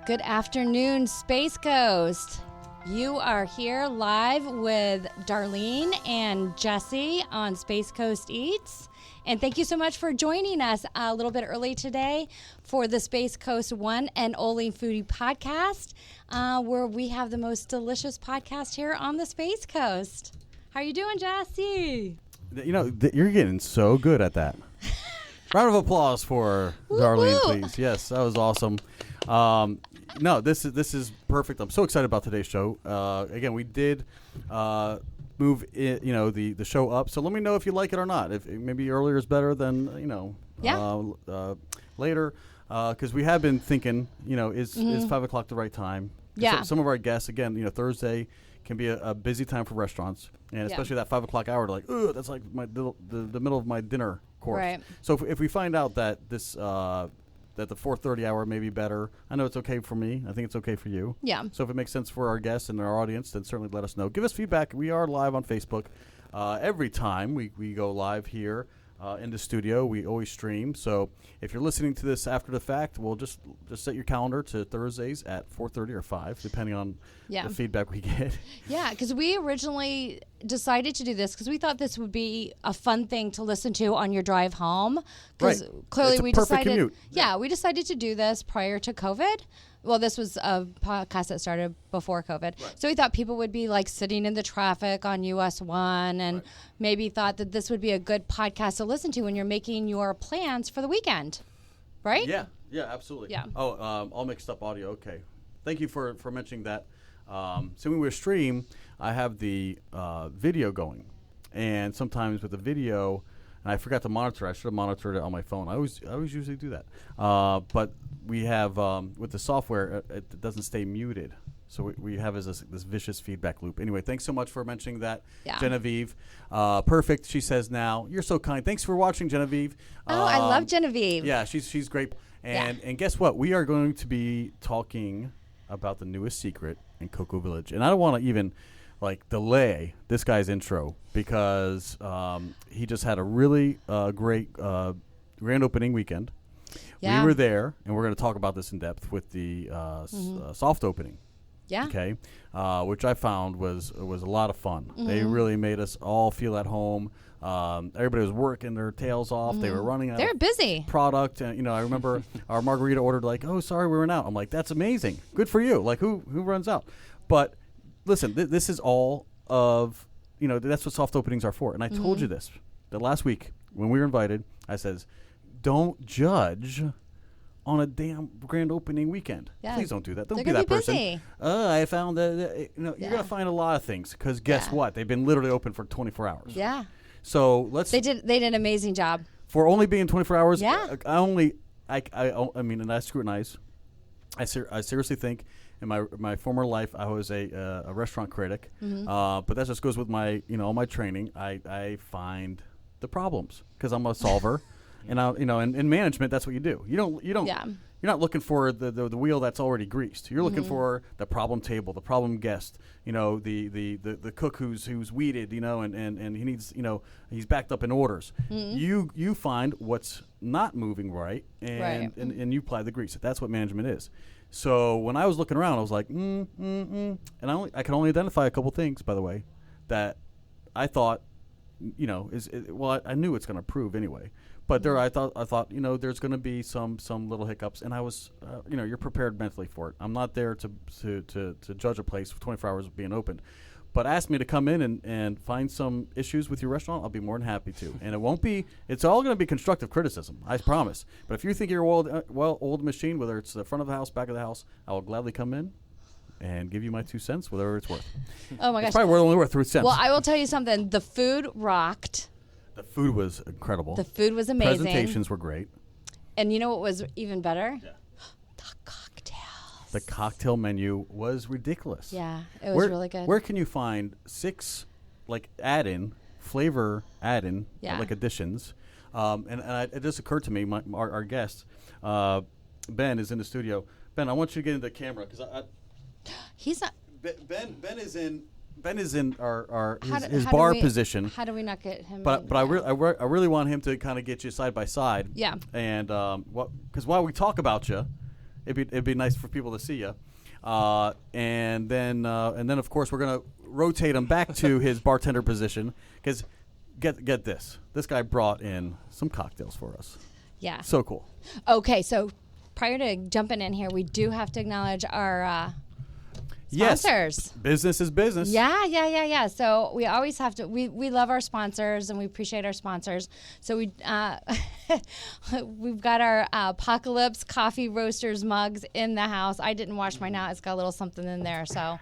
Good afternoon, Space Coast. You are here live with Darlene and Jesse on Space Coast Eats. And thank you so much for joining us a little bit early today for the Space Coast One and Only Foodie podcast, where we have the most delicious podcast here on the Space Coast. How are you doing, Jesse? You know, you're getting so good at that. Round of applause for Darlene, please. Yes, that was awesome. No, this is perfect. I'm so excited about today's show. Again, we did move the show up. So let me know if you like it or not. If maybe earlier is better than later, because we have been thinking, is 5 o'clock the right time? Yeah. Some of our guests, again, Thursday can be a busy time for restaurants, and especially that 5 o'clock hour. Like, ooh, that's like the middle of my dinner course. Right. So if we find out that this that the 4:30 hour may be better, I know it's okay for me. I think it's okay for you. Yeah. So if it makes sense for our guests and our audience, then certainly let us know. Give us feedback. We are live on Facebook every time we go live here in the studio. We always stream. So if you're listening to this after the fact, we'll just set your calendar to Thursdays at 4:30 or 5, depending on the feedback we get. Yeah, because we originally decided to do this because we thought this would be a fun thing to listen to on your drive home. Because clearly we decided, commute. We decided to do this prior to COVID. Well, this was a podcast that started before COVID. Right. So we thought people would be like sitting in the traffic on US 1 and maybe thought that this would be a good podcast to listen to when you're making your plans for the weekend. Right? Yeah, absolutely. Yeah. Oh, all mixed up audio. Okay. Thank you for mentioning that. So when we stream, I have the video going. And sometimes with the video, and I forgot to monitor. I should have monitored it on my phone. I always usually do that. But we have with the software, it doesn't stay muted. So we have this vicious feedback loop. Anyway, thanks so much for mentioning that, Genevieve. Perfect. She says now, you're so kind. Thanks for watching, Genevieve. I love Genevieve. Yeah, she's great. And guess what? We are going to be talking about the newest secret in Cocoa Village. And I don't want to even delay this guy's intro because he just had a really great grand opening weekend. Yeah. We were there, and we're going to talk about this in depth with the soft opening. Yeah. Okay. Which I found was a lot of fun. Mm-hmm. They really made us all feel at home. Everybody was working their tails off. Mm-hmm. They were running out. They were busy. Product, and I remember our margarita ordered oh, sorry, we ran out. I'm like, that's amazing. Good for you. Like, who runs out? But listen, this is all of that's what soft openings are for. And I told you this the last week when we were invited. I says, don't judge on a damn grand opening weekend. Yeah. Please don't do that. Don't be that person. Busy. I found that you're going to find a lot of things because guess what? They've been literally open for 24 hours. Yeah. So They did an amazing job for only being 24 hours. Yeah. I mean, and I scrutinize. I seriously think in my former life I was a restaurant critic. Mm-hmm. But that just goes with my all my training. I find the problems because I'm a solver. And in management, that's what you do. You don't. You're not looking for the wheel that's already greased. You're looking for the problem table, the problem guest. The cook who's weeded. And he needs. He's backed up in orders. Mm-hmm. You find what's not moving right, and you apply the grease. That's what management is. So when I was looking around, I was like, and I can only identify a couple things, by the way, that I thought, I knew it's going to prove anyway. But I thought, there's going to be some little hiccups, and I was, you're prepared mentally for it. I'm not there to judge a place for 24 hours of being open, but ask me to come in and find some issues with your restaurant. I'll be more than happy to, and it's all going to be constructive criticism, I promise. But if you think you're old machine, whether it's the front of the house, back of the house, I will gladly come in and give you my 2 cents, whatever it's worth. Oh my gosh, it's probably only worth 3 cents. Well, I will tell you something. The food rocked. The food was incredible. The food was amazing. Presentations were great. And you know what was even better? Yeah. The cocktails. The cocktail menu was ridiculous. Yeah, it was really good. Where can you find 6 flavor add-in additions? It just occurred to me, our guest, Ben, is in the studio. Ben, I want you to get into the camera because he's not. Ben is in Ben is in his how bar do we, position. How do we not get him? But I really want him to kind of get you side by side. Yeah. And because while we talk about you, it'd be nice for people to see you. And then of course we're gonna rotate him back to his bartender position because get this guy brought in some cocktails for us. Yeah. So cool. Okay, so prior to jumping in here, we do have to acknowledge our sponsors. Yes. Business is business. Yeah. So we always have to. We love our sponsors and we appreciate our sponsors. So we've got our Apocalypse Coffee Roasters mugs in the house. I didn't wash mine out. It's got a little something in there, so.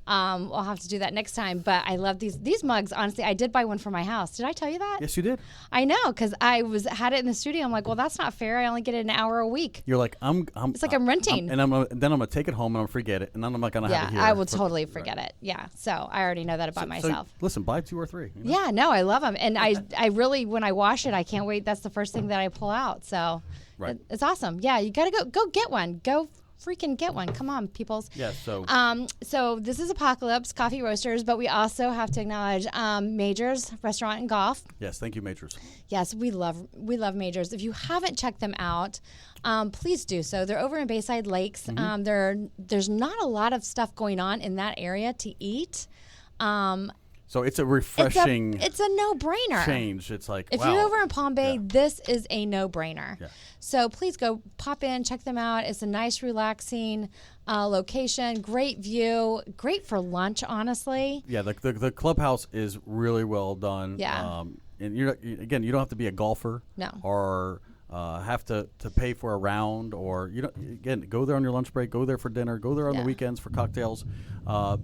We'll have to do that next time. But I love these mugs. Honestly, I did buy one for my house. Did I tell you that? Yes, you did. I know, because had it in the studio. I'm like, well, that's not fair. I only get it an hour a week. You're like, it's like I'm renting. then I'm gonna take it home and I'm forget it, and then I'm not gonna have it here. Yeah, I will totally forget it. Yeah, so I already know that about myself. So listen, buy 2 or 3. You know? Yeah, no, I love them, and I really, when I wash it, I can't wait. That's the first thing that I pull out. So it's awesome. Yeah, you gotta go get one. Go freaking get one. Come on, peoples. Yeah, so this is Apocalypse Coffee Roasters, but we also have to acknowledge Majors Restaurant and Golf. Yes, thank you, Majors. Yes, we love Majors. If you haven't checked them out, please do so. They're over in Bayside Lakes. Mm-hmm. There's not a lot of stuff going on in that area to eat. So it's a refreshing. It's a no-brainer. Change. It's like, if you're over in Palm Bay, this is a no-brainer. Yeah. So please go pop in, check them out. It's a nice, relaxing location. Great view. Great for lunch, honestly. Yeah, the clubhouse is really well done. Yeah. And you don't have to be a golfer. No. Or have to pay for a round, or go there on your lunch break, go there for dinner, go there on the weekends for cocktails.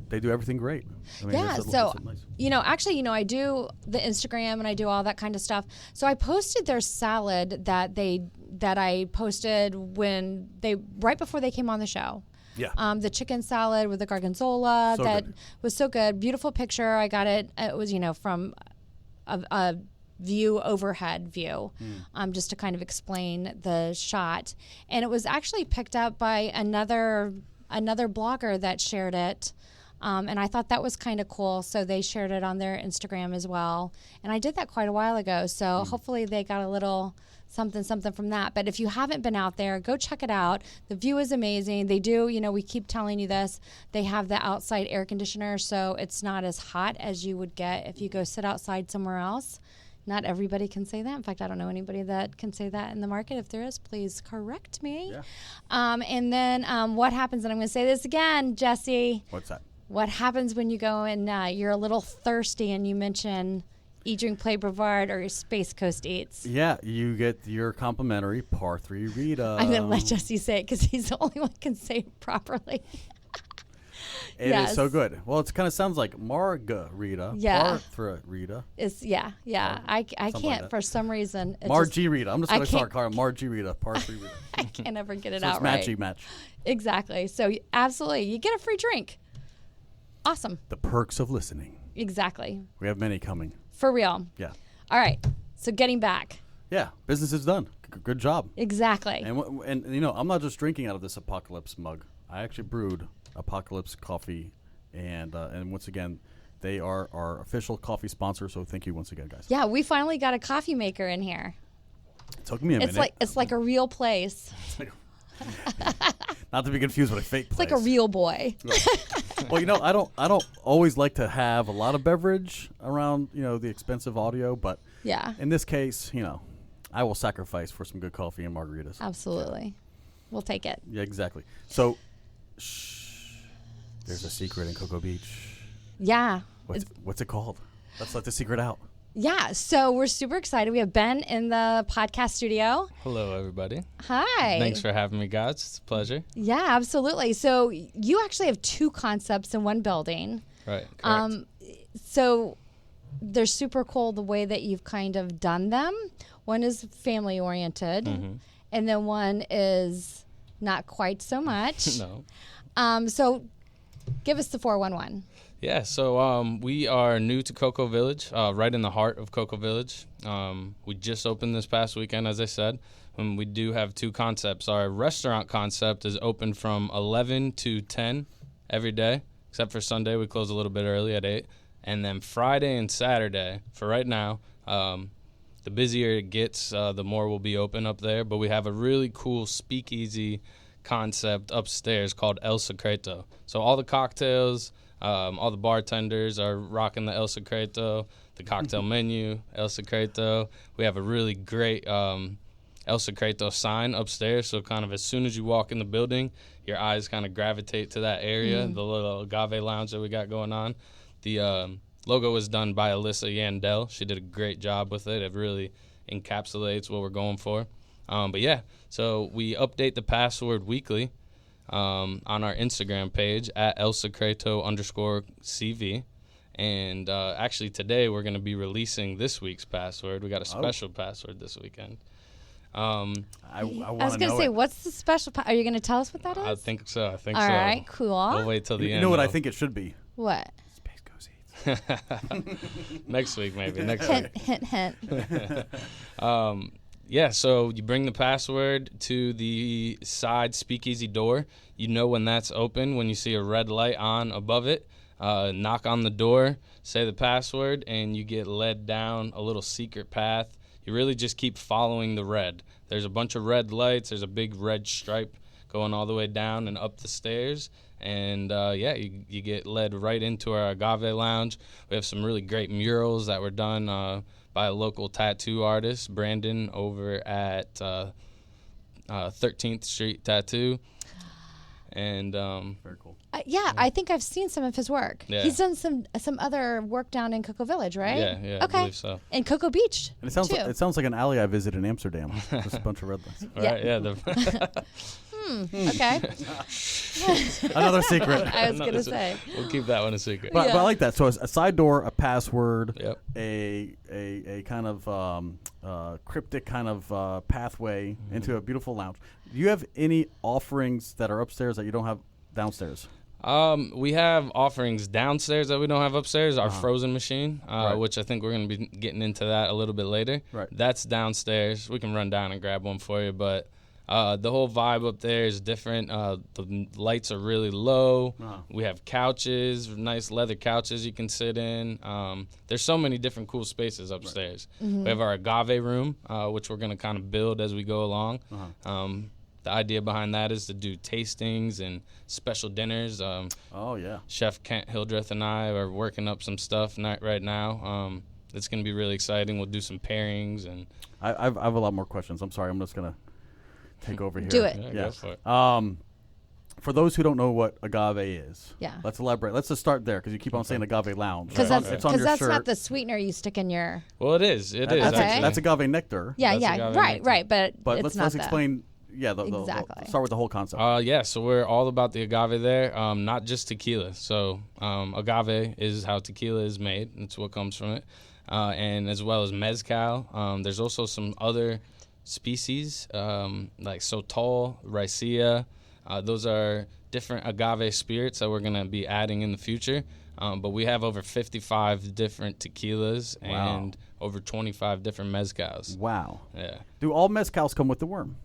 They do everything great. I mean, nice. I do the Instagram and I do all that kind of stuff. So I posted their salad that I posted right before they came on the show. Yeah. The chicken salad with the gorgonzola was so good. Beautiful picture. I got it. It was from a overhead view, just to kind of explain the shot. And it was actually picked up by another blogger that shared it. And I thought that was kind of cool. So they shared it on their Instagram as well. And I did that quite a while ago. So hopefully they got a little something from that. But if you haven't been out there, go check it out. The view is amazing. They do, we keep telling you this. They have the outside air conditioner, so it's not as hot as you would get if you go sit outside somewhere else. Not everybody can say that. In fact, I don't know anybody that can say that in the market. If there is, please correct me. Yeah. And then what happens, and I'm going to say this again, Jesse. What's that? What happens when you go and you're a little thirsty and you mention Eat, Drink, Play, Brevard or Space Coast Eats? Yeah, you get your complimentary Par 3 Rita. I'm going to let Jesse say it because he's the only one who can say it properly. It is so good. Well, it kind of sounds like Margarita. Yeah. Rita. It's I can't like for some reason. Rita. I'm just going to start calling Rita. Par 3 Rita. I can't ever get it so out it's right. Match. Exactly. So absolutely, you get a free drink. Awesome. The perks of listening. Exactly. We have many coming. For real. Yeah. All right. So getting back. Yeah, business is done. Good job. Exactly. And I'm not just drinking out of this Apocalypse mug. I actually brewed Apocalypse coffee, and once again, they are our official coffee sponsor. So thank you once again, guys. Yeah, we finally got a coffee maker in here. It took me a minute. It's like a real place. Not to be confused with a fake place. It's like a real boy. Well, I don't always like to have a lot of beverage around the expensive audio, but in this case, I will sacrifice for some good coffee and margaritas. Absolutely, we'll take it. Yeah, exactly. So. Shh. There's a secret in Cocoa Beach. Yeah. What's it called? Let's let the secret out. Yeah. So we're super excited. We have Ben in the podcast studio. Hello, everybody. Hi. Thanks for having me, guys. It's a pleasure. Yeah, absolutely. So you actually have 2 concepts in one building. Right. Correct. So they're super cool the way that you've kind of done them. One is family oriented, and then one is not quite so much. No. So give us the 411. Yeah, so we are new to Cocoa Village, right in the heart of Cocoa Village. We just opened this past weekend, as I said. We do have 2 concepts. Our restaurant concept is open from 11 to 10 every day, except for Sunday. We close a little bit early at 8. And then Friday and Saturday, for right now, the busier it gets, the more will be open up there. But we have a really cool speakeasy concept upstairs called El Secreto. So all the cocktails, all the bartenders are rocking the El Secreto, the cocktail menu, El Secreto. We have a really great El Secreto sign upstairs. So kind of as soon as you walk in the building, your eyes kind of gravitate to that area, the little agave lounge that we got going on. The logo was done by Alyssa Yandel. She did a great job with it. It really encapsulates what we're going for. But yeah, so we update the password weekly on our Instagram page at @elsecreto_CV. And actually today we're going to be releasing this week's password. We got a special password this weekend. I was going to say, what's the special? Are you going to tell us what that is? I think so. All right, cool. We'll wait till the end. You know what though. I think it should be? What? Space Coast Eats. Next week, maybe. Next Hint, week. hint, hint. Yeah, so you bring the password to the side speakeasy door. You know when that's open, when you see a red light on above it. Knock on the door, say the password, and you get led down a little secret path. You really just keep following the red. There's a bunch of red lights. There's a big red stripe going all the way down and up the stairs. And, you get led right into our agave lounge. We have some really great murals that were done by a local tattoo artist, Brandon, over at 13th Street Tattoo. And very cool. I think I've seen some of his work. Yeah. He's done some other work down in Cocoa Village, right? Yeah, Okay. I believe so. And Cocoa Beach. And it sounds too. like, just a bunch of red lights. All right, Okay. Another secret. I was going to say. We'll keep that one a secret. But I like that. So a side door, a password, Yep. a kind of cryptic kind of pathway into a beautiful lounge. Do you have any offerings that are upstairs that you don't have downstairs? We have offerings downstairs that we don't have upstairs. Our frozen machine, Right. which I think we're going to be getting into that a little bit later. Right. That's downstairs. We can run down and grab one for you, but the whole vibe up there is different. The lights are really low. We have couches, nice leather couches you can sit in. There's so many different cool spaces upstairs. We have our agave room, which we're going to kind of build as we go along. The idea behind that is to do tastings and special dinners. Chef Kent Hildreth and I are working up some stuff right now. It's going to be really exciting. We'll do some pairings. And I have a lot more questions. I'm sorry. I'm just going to take over here. Do it. yeah, Yes. go for it. For those who don't know what agave is, Yeah. let's elaborate. Let's just start there because you keep on saying agave lounge. Because It's on- that's, it's on your that's shirt. not the sweetener you stick in your. Well, it is. It is. That's, Okay. actually. that's agave nectar. Yeah, That's yeah. agave Right, nectar. right. But But it's let's not explain. Yeah, Exactly. start with the whole concept. So we're all about the agave there, not just tequila. So agave is how tequila is made. It's what comes from it. And as well as mezcal. There's also some other species like sotol, raicilla. Those are different agave spirits that we're going to be adding in the future. But we have over 55 different tequilas and over 25 different mezcals. Wow. Yeah. Do all mezcals come with the worm?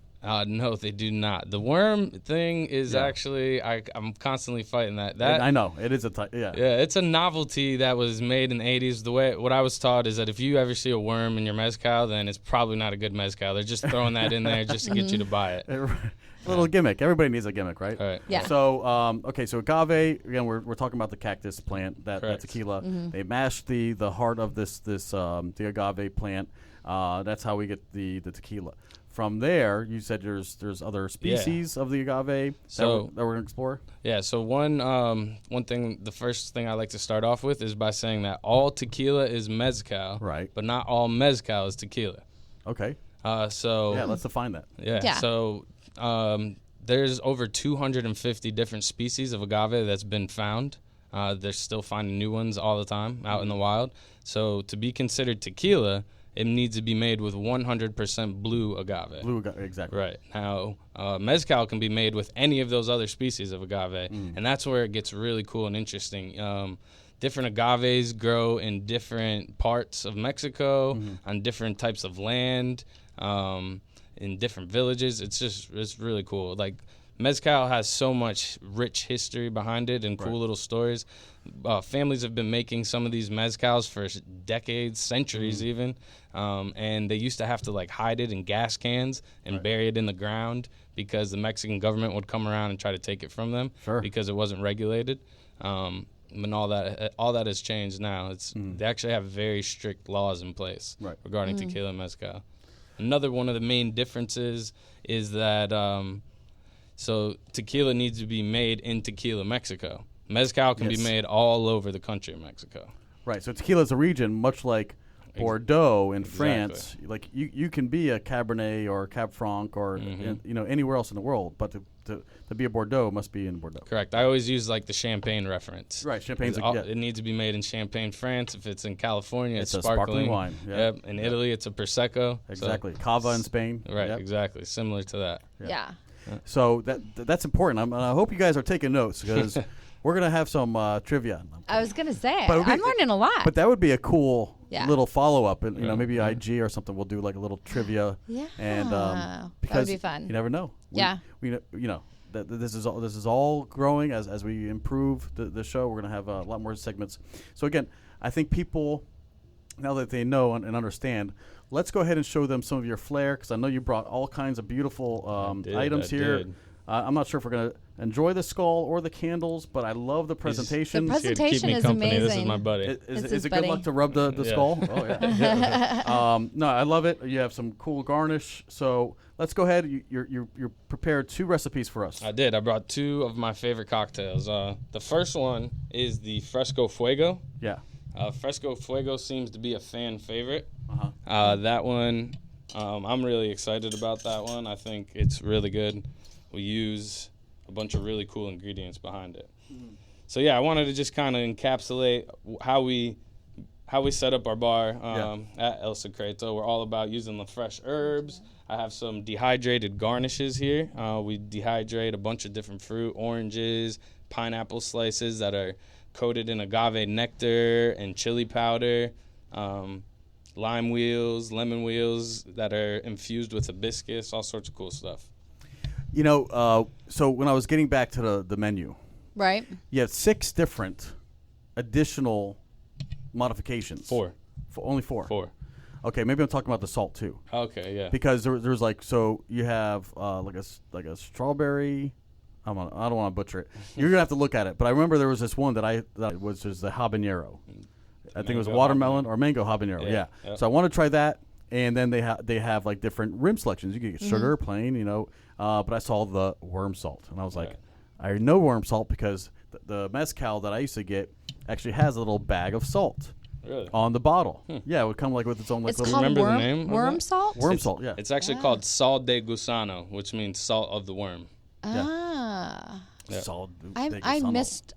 No, they do not. The worm thing is actually, I'm constantly fighting that. I know. It is a type. Yeah. Yeah, it's a novelty that was made in the 80s. What I was taught is that if you ever see a worm in your mezcal, then it's probably not a good mezcal. They're just throwing that in there just to get you to buy it. A little gimmick. Everybody needs a gimmick, right? All right. Yeah. So, so agave, again, we're talking about the cactus plant, that Correct. tequila. They mash the heart of the agave plant. That's how we get the tequila. From there, you said there's other species of the agave that we're going to explore? Yeah, so one thing, the first thing I like to start off with is by saying that all tequila is mezcal, Right. but not all mezcal is tequila. Okay. So Yeah, let's define that. Yeah. So there's over 250 different species of agave that's been found. They're still finding new ones all the time out in the wild. So to be considered tequila, it needs to be made with 100% blue agave. Blue agave, exactly. Right. Now, mezcal can be made with any of those other species of agave, and that's where it gets really cool and interesting. Different agaves grow in different parts of Mexico, on different types of land, in different villages. It's really cool. Like, Mezcal has so much rich history behind it and cool little stories. Families have been making some of these mezcals for decades, centuries even, and they used to have to like hide it in gas cans and bury it in the ground because the Mexican government would come around and try to take it from them because it wasn't regulated. But all that has changed now. They actually have very strict laws in place regarding tequila and mezcal. Another one of the main differences is that so tequila needs to be made in Tequila, Mexico. Mezcal can be made all over the country of Mexico. Right. So tequila is a region, much like Bordeaux in France. Like you can be a Cabernet or a Cab Franc or anywhere else in the world, but to be a Bordeaux must be in Bordeaux. Correct. I always use like the Champagne reference. Right. Champagne's it needs to be made in Champagne, France. If it's in California, it's a sparkling wine. Yep. In Italy, it's a Prosecco. Exactly. Cava in Spain. Right. Exactly. Similar to that. Yeah. So that's important. I hope you guys are taking notes because we're gonna have some trivia. I was gonna say I'm learning a lot. But that would be a cool little follow up, and maybe IG or something. We'll do like a little trivia. Yeah. And that would because be fun. You never know. We this is all growing as we improve the show. We're gonna have a lot more segments. So again, I think people now that they know and understand. Let's go ahead and show them some of your flair because I know you brought all kinds of beautiful items here. I'm not sure if we're going to enjoy the skull or the candles, but I love the presentation. The presentation is amazing. This is my buddy. Is it good luck to rub the skull? Oh, yeah. No, I love it. You have some cool garnish. So let's go ahead. You prepared 2 recipes for us. I did. I brought 2 of my favorite cocktails. The first one is the Fresco Fuego. Yeah. Fresco Fuego seems to be a fan favorite. That one, I'm really excited about that one. I think it's really good. We use a bunch of really cool ingredients behind it. So yeah, I wanted to just kind of encapsulate how we set up our bar at El Secreto. We're all about using the fresh herbs. I have some dehydrated garnishes here. We dehydrate a bunch of different fruit, oranges, pineapple slices that are coated in agave nectar and chili powder. Lime wheels, lemon wheels that are infused with hibiscus, all sorts of cool stuff. So when I was getting back to the menu, right? You have 6 different additional modifications. 4. Only 4. 4. Okay, maybe I'm talking about the salt too. Okay, yeah. Because there's like you have like a strawberry. I don't want to butcher it. You're gonna have to look at it. But I remember there was this one that was just the habanero. I think it was watermelon or mango habanero. Yeah. Yep. So I want to try that. And then they have like different rim selections. You can get sugar, plain, but I saw the worm salt, and I was like, I know worm salt because the mezcal that I used to get actually has a little bag of salt on the bottle. Yeah, it would come like with its own like. It's little. called Remember the name? Worm salt. Worm salt. Yeah. It's actually called sal de gusano, which means salt of the worm. Ah. Yeah. Salt. I missed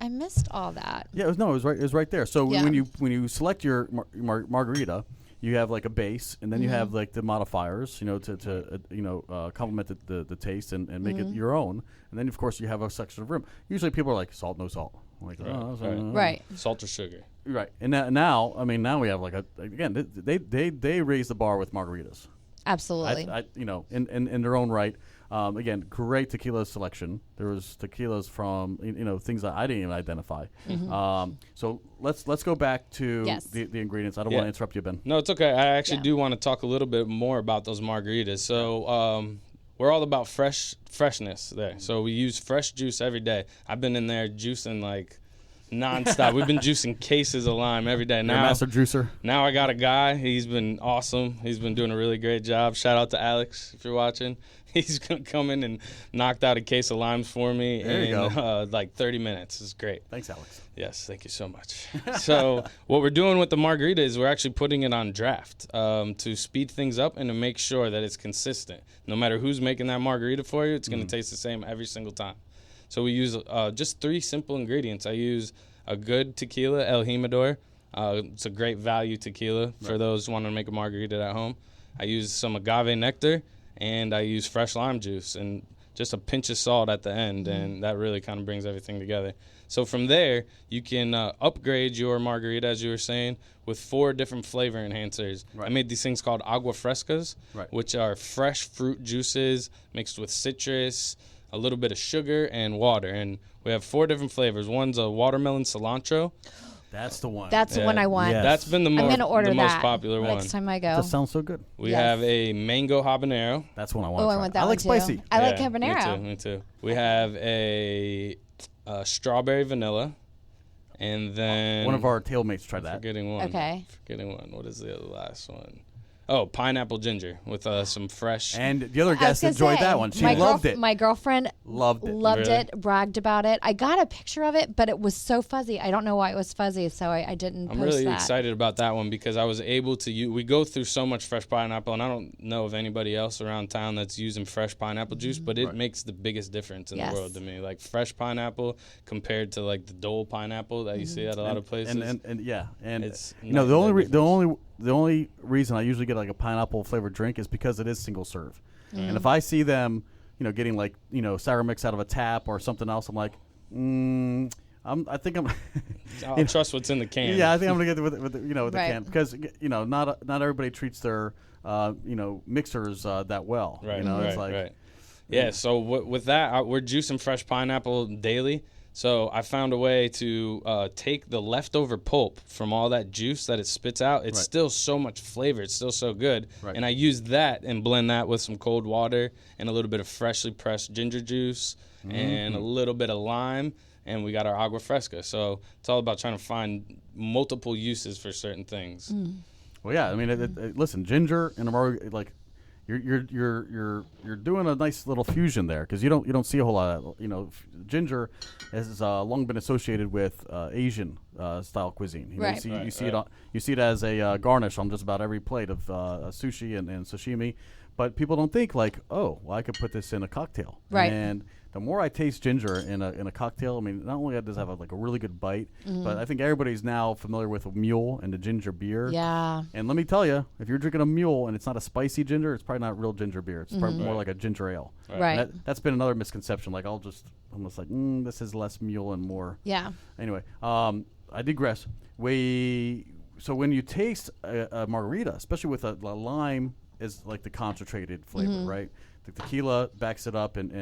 all that. Yeah, it was right there. So when you select your margarita. You have like a base, and then you have like the modifiers, to complement the taste and make it your own. And then of course you have a section of rim. Usually people are like salt, no salt. I'm like, right. Salt or sugar. Right. And now we have like they raise the bar with margaritas. Absolutely. In their own right. Again, great tequila selection. There was tequilas from things that I didn't even identify. So let's go back to the ingredients. I don't want to interrupt you, Ben. No, it's okay. I actually do want to talk a little bit more about those margaritas. So we're all about freshness there. So we use fresh juice every day. I've been in there juicing like nonstop. We've been juicing cases of lime every day. Now, you're a master juicer. Now I got a guy. He's been awesome. He's been doing a really great job. Shout out to Alex if you're watching. He's going to come in and knocked out a case of limes for me in like 30 minutes. It's great. Thanks, Alex. Yes, thank you so much. So what we're doing with the margarita is we're actually putting it on draft to speed things up and to make sure that it's consistent. No matter who's making that margarita for you, it's going to taste the same every single time. So we use just 3 simple ingredients. I use a good tequila, El Jimador. It's a great value tequila for those wanting to make a margarita at home. I use some agave nectar. And I use fresh lime juice and just a pinch of salt at the end, and that really kind of brings everything together. So from there, you can upgrade your margarita, as you were saying, with 4 different flavor enhancers. Right. I made these things called agua frescas, which are fresh fruit juices mixed with citrus, a little bit of sugar, and water. And we have 4 different flavors. One's a watermelon cilantro. That's the one. That's the one I want. Yes. That's been the I'm gonna order the most that popular one. next time I go. That sounds so good. We Yes. have a mango habanero. That's one I want. Oh, I want that I one like too. spicy. I like Yeah, habanero. Me too. We have a strawberry vanilla, and then One of our tailmates tried that. Forgetting one. Okay. Forgetting one. What is the last one? Oh, pineapple ginger with some fresh. And the other I was guest gonna enjoyed say, that one. She my loved it. My girlfriend Loved it. loved Really? it, bragged about it. I got a picture of it, but it was so fuzzy. I don't know why it was fuzzy, so I didn't I'm post really that. excited about that one because I was able to we go through so much fresh pineapple, and I don't know of anybody else around town that's using fresh pineapple juice, but it makes the biggest difference in Yes. the world to me. Like fresh pineapple compared to like the Dole pineapple that you see at a lot of places. And yeah, and It's you know night the and only day the only reason I usually get like a pineapple flavored drink is because it is single serve. And if I see them, getting like sour mix out of a tap or something else, I'm like, I think I'm. I'll trust what's in the can. Yeah, I think I'm gonna get with the Right. can because not everybody treats their mixers that well. Right, It's right, like, right. Yeah, so with that, we're juicing fresh pineapple daily. So I found a way to take the leftover pulp from all that juice that it spits out. It's Right. still so much flavor. It's still so good. Right. And I use that and blend that with some cold water and a little bit of freshly pressed ginger juice and a little bit of lime. And we got our agua fresca. So it's all about trying to find multiple uses for certain things. Well, yeah. I mean, listen, ginger and like you're doing a nice little fusion there because you don't see a whole lot of ginger has long been associated with Asian style cuisine. Right. You see it as a garnish on just about every plate of sushi and sashimi, but people don't think like, oh, well, I could put this in a cocktail. Right. And the more I taste ginger in a cocktail, I mean, not only does it have a really good bite, but I think everybody's now familiar with a mule and the ginger beer. Yeah. And let me tell you, if you're drinking a mule and it's not a spicy ginger, it's probably not real ginger beer. It's probably more like a ginger ale. Right. And that's been another misconception. Like I'm just like, this is less mule and more. Yeah. Anyway, I digress. So when you taste a margarita, especially with a lime, is like the concentrated flavor, right? The tequila backs it up and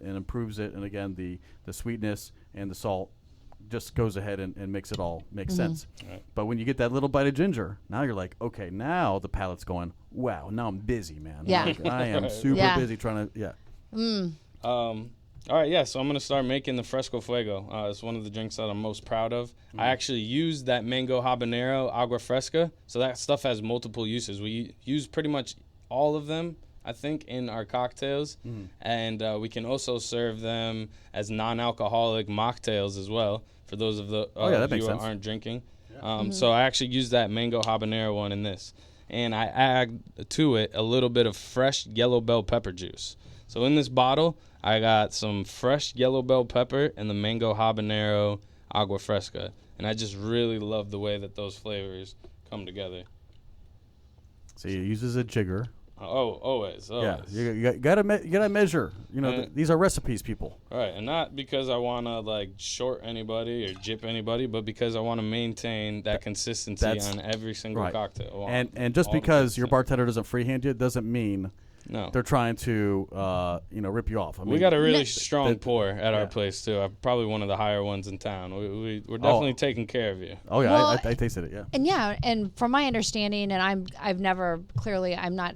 improves it, and again the sweetness and the salt just goes ahead and makes it all make sense. Right. But when you get that little bite of ginger, now you're like, okay, now the palate's going, wow, now I'm busy, man. Yeah. Like, I am super Yeah. busy trying to, All right, yeah, so I'm going to start making the Fresco Fuego. It's one of the drinks that I'm most proud of. I actually used that mango habanero agua fresca, so that stuff has multiple uses. We use pretty much all of them, I think, in our cocktails, and we can also serve them as non-alcoholic mocktails as well, for those of the that you makes who sense. aren't drinking. So I actually used that mango habanero one in this, and I add to it a little bit of fresh yellow bell pepper juice. So in this bottle, I got some fresh yellow bell pepper and the mango habanero agua fresca. And I just really love the way that those flavors come together. So he uses a jigger. Oh, always. Yeah, you gotta measure. These are recipes, people. Right, and not because I want to like short anybody or jip anybody, but because I want to maintain that consistency on every single right. cocktail. And just because your bartender doesn't freehand you doesn't mean No. they're trying to rip you off. I mean, We got a really strong pour at yeah. our place too. Probably one of the higher ones in town. We're definitely taking care of you. Oh yeah, Well, I tasted it. Yeah. And yeah, and from my understanding, and I'm not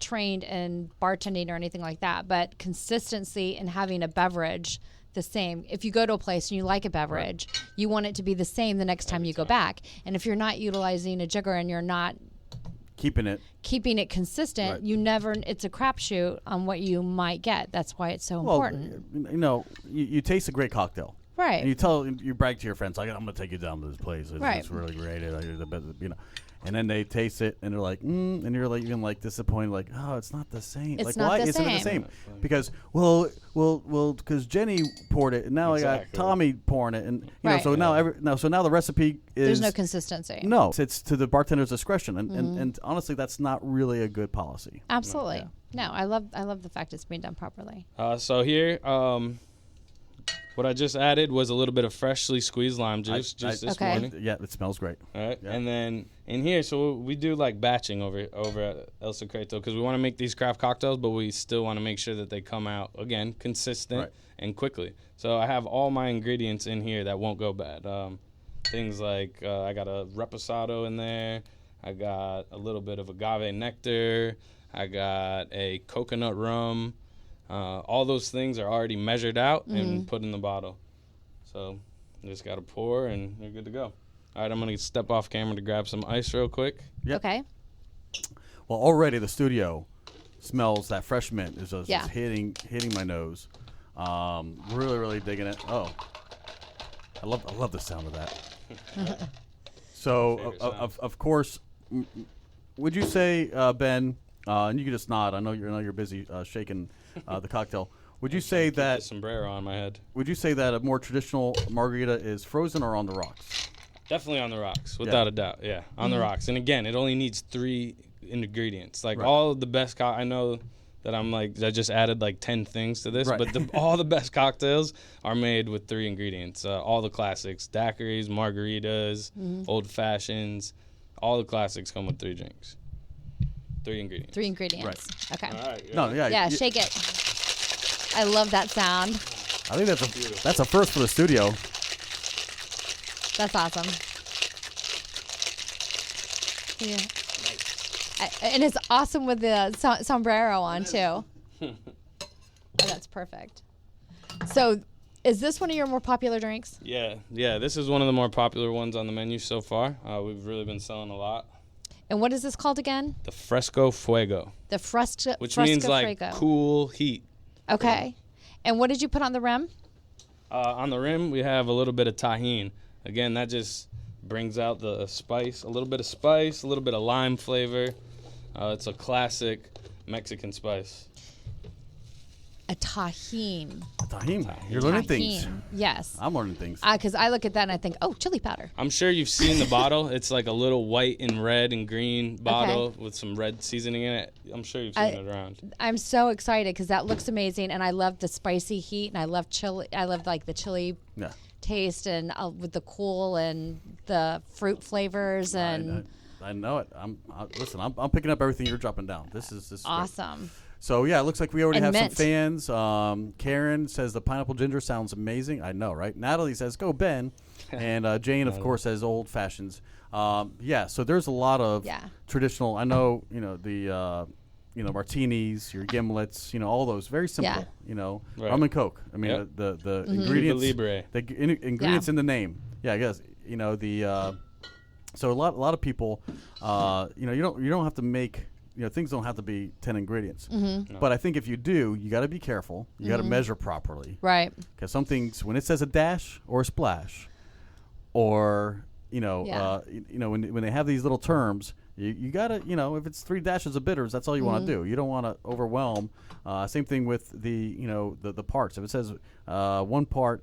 trained in bartending or anything like that, but consistency in having a beverage the same. If you go to a place and you like a beverage, you want it to be the same the next time you go back. And if you're not utilizing a jigger and you're not Keeping it consistent, right. it's a crapshoot on what you might get. That's why it's so important. You taste a great cocktail. Right. And you brag to your friends, like, I'm going to take you down to this place. It's, Right. it's really great. And then they taste it, and they're like, and you're like even like disappointed, like, oh, it's not the same. It's like, not why the isn't it the same. same? Because because Jenny poured it, and now I got Tommy pouring it, and Right. so now the recipe is There's no consistency. No, it's to the bartender's discretion, and honestly, that's not really a good policy. Absolutely. Yeah. No, I love the fact it's being done properly. So here, What I just added was a little bit of freshly squeezed lime juice this Okay. morning. Yeah, it smells great. All right, Yeah. and then in here, so we do like batching over at El Secreto because we want to make these craft cocktails, but we still want to make sure that they come out again consistent Right. and quickly. So I have all my ingredients in here that won't go bad. Things like I got a reposado in there, I got a little bit of agave nectar, I got a coconut rum. All those things are already measured out and put in the bottle. So you just got to pour and you're good to go. All right, I'm going to step off camera to grab some ice real quick. Yep. Okay. Well, already the studio smells that fresh mint is just Yeah. hitting my nose. Really, really digging it. Oh, I love the sound of that. So, Favorite sound. of course, would you say, Ben? And you can just nod. I know you're busy shaking the cocktail. Would you say Keep the that? sombrero on my head. Would you say that a more traditional margarita is frozen or on the rocks? Definitely on the rocks, without a doubt. Yeah, on the rocks. And again, it only needs 3 ingredients. Like Right. all of the best, I know that I just added like 10 things to this, Right. but all the best cocktails are made with 3 ingredients. All the classics, daiquiris, margaritas, old fashions, all the classics come with 3 drinks. 3 ingredients. 3 ingredients. Okay. All right. No, yeah, Yeah, shake it. I love that sound. I think that's a first for the studio. That's awesome. Yeah. And it's awesome with the sombrero on, too. Oh, that's perfect. So, is this one of your more popular drinks? Yeah. This is one of the more popular ones on the menu so far. We've really been selling a lot. And what is this called again? The Fresco Fuego, The Fresco which means like Fuego. cool heat. Okay. And what did you put on the rim? On the rim, we have a little bit of tahini. Again, that just brings out the spice, a little bit of spice, a little bit of lime flavor. It's a classic Mexican spice. A tahine. Tahini. You're learning things. Tahine. Yes. I'm learning things. Because I look at that and I think, oh, chili powder. I'm sure you've seen the bottle. It's like a little white and red and green bottle with some red seasoning in it. I'm sure you've seen it around. I'm so excited because that looks amazing, and I love the spicy heat, and I love chili. I love like the chili Yeah. taste, and with the cool and the fruit flavors, and I know it. Listen. I'm picking up everything you're dropping down. This is great. awesome. So yeah, it looks like we already And have mint. some fans. Karen says the pineapple ginger sounds amazing. I know, right? Natalie says go Ben, and Jane of course says old fashions. Yeah, so there's a lot of traditional. I know the martinis, your gimlets, all those very simple. Right. Rum and Coke. I mean the ingredients, Cuba Libre. the ingredients in the name. Yeah, I guess so a lot of people, you don't have to make. Things don't have to be 10 ingredients. Mm-hmm. No. But I think if you do, you got to be careful. You got to measure properly. Right. Because some things, when it says a dash or a splash, or when they have these little terms, you got to if it's 3 dashes of bitters, that's all you want to do. You don't want to overwhelm. Same thing with the parts. If it says 1 part.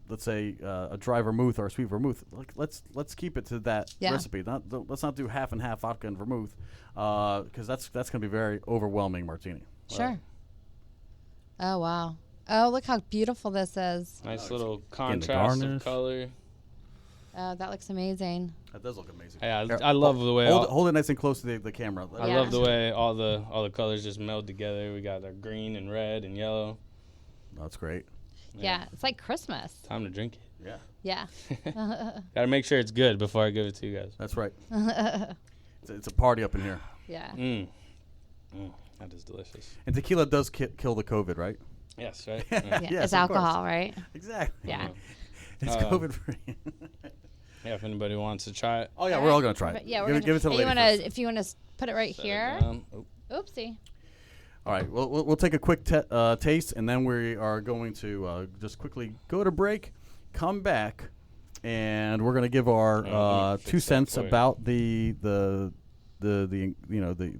Let's say a dry vermouth or a sweet vermouth. Let's keep it to that recipe. Let's not do half and half vodka and vermouth, because that's going to be very overwhelming martini. Sure. Oh wow. Oh, look how beautiful this is. Nice little contrast of color. Oh, that looks amazing. That does look amazing. Yeah, I love the way hold it nice and close to the camera. I love the way all the colors just meld together. We got our green and red and yellow. That's great. Yeah, it's like Christmas. Time to drink it. Yeah. Yeah. Gotta make sure it's good before I give it to you guys. That's right. It's a party up in here. Yeah. That is delicious. And tequila does kill the COVID, right? Yes, right? Yeah. Yes, It's of course. alcohol, right? Exactly. Yeah. It's COVID free. Yeah, if anybody wants to try it. Oh yeah, we're all gonna try it. Yeah, give it to the hey, lady first. if you wanna put it right Set it here. down. Oh. Oopsie. All right, we'll take a quick taste, and then we are going to just quickly go to break, come back, and we're going to give our 2 cents about the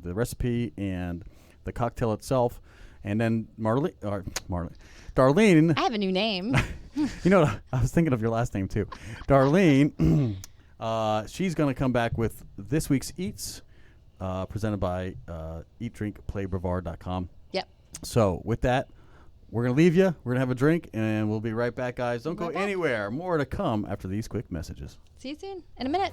recipe and the cocktail itself, and then Darlene. I have a new name. I was thinking of your last name too, Darlene. She's going to come back with this week's eats. Presented by eatdrinkplaybrevard.com. Yep. So with that, we're going to leave you. We're going to have a drink, and we'll be right back, guys. Don't go Right back. anywhere. More to come after these quick messages. See you soon. In a minute.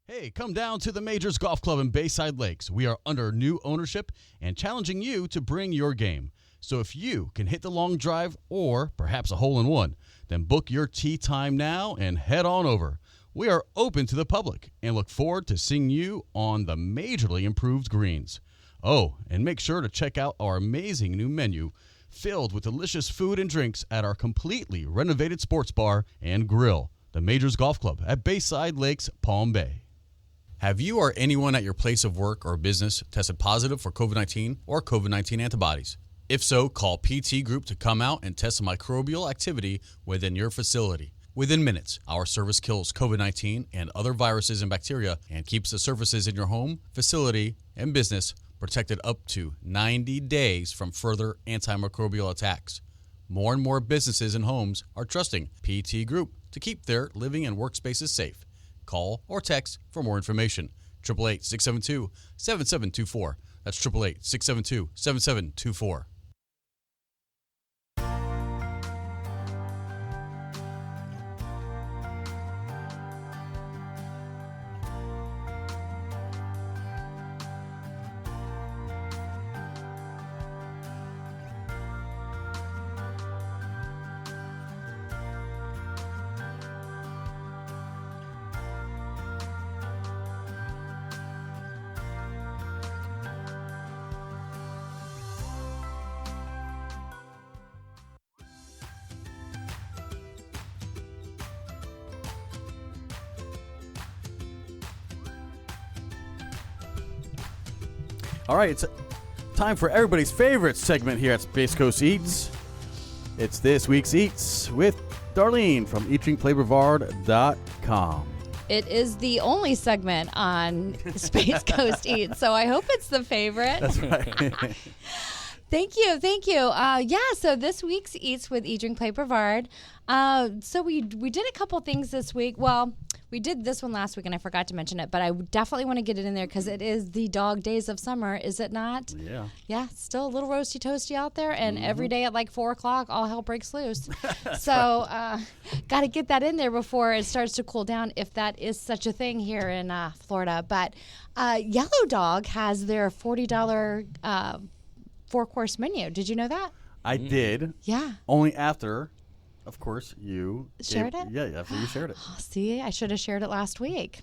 Hey, come down to the Majors Golf Club in Bayside Lakes. We are under new ownership and challenging you to bring your game. So if you can hit the long drive or perhaps a hole-in-one, then book your tee time now and head on over. We are open to the public and look forward to seeing you on the majorly improved greens. Oh, and make sure to check out our amazing new menu filled with delicious food and drinks at our completely renovated sports bar and grill, the Majors Golf Club at Bayside Lakes, Palm Bay. Have you or anyone at your place of work or business tested positive for COVID-19 or COVID-19 antibodies? If so, call PT Group to come out and test microbial activity within your facility. Within minutes, our service kills COVID-19 and other viruses and bacteria and keeps the surfaces in your home, facility, and business protected up to 90 days from further antimicrobial attacks. More and more businesses and homes are trusting PT Group to keep their living and workspaces safe. Call or text for more information. 888-672-7724. That's 888-672-7724. All right, it's time for everybody's favorite segment here at Space Coast Eats. It's this week's Eats with Darlene from eatdrinkplaybrevard.com. It is the only segment on Space Coast Eats, so I hope it's the favorite. That's right. Thank you. So this week's Eats with Eat, Drink, Play, Brevard. So we did a couple things this week. Well, we did this one last week, and I forgot to mention it, but I definitely want to get it in there because it is the dog days of summer, is it not? Yeah. Yeah, still a little roasty toasty out there, and every day at like 4 o'clock, all hell breaks loose. So got to get that in there before it starts to cool down, if that is such a thing here in Florida. But Yellow Dog has their $40 4-course menu. Did you know that? I did. Yeah. Only after, of course, you shared it? Yeah, after you shared it. Oh, see, I should have shared it last week.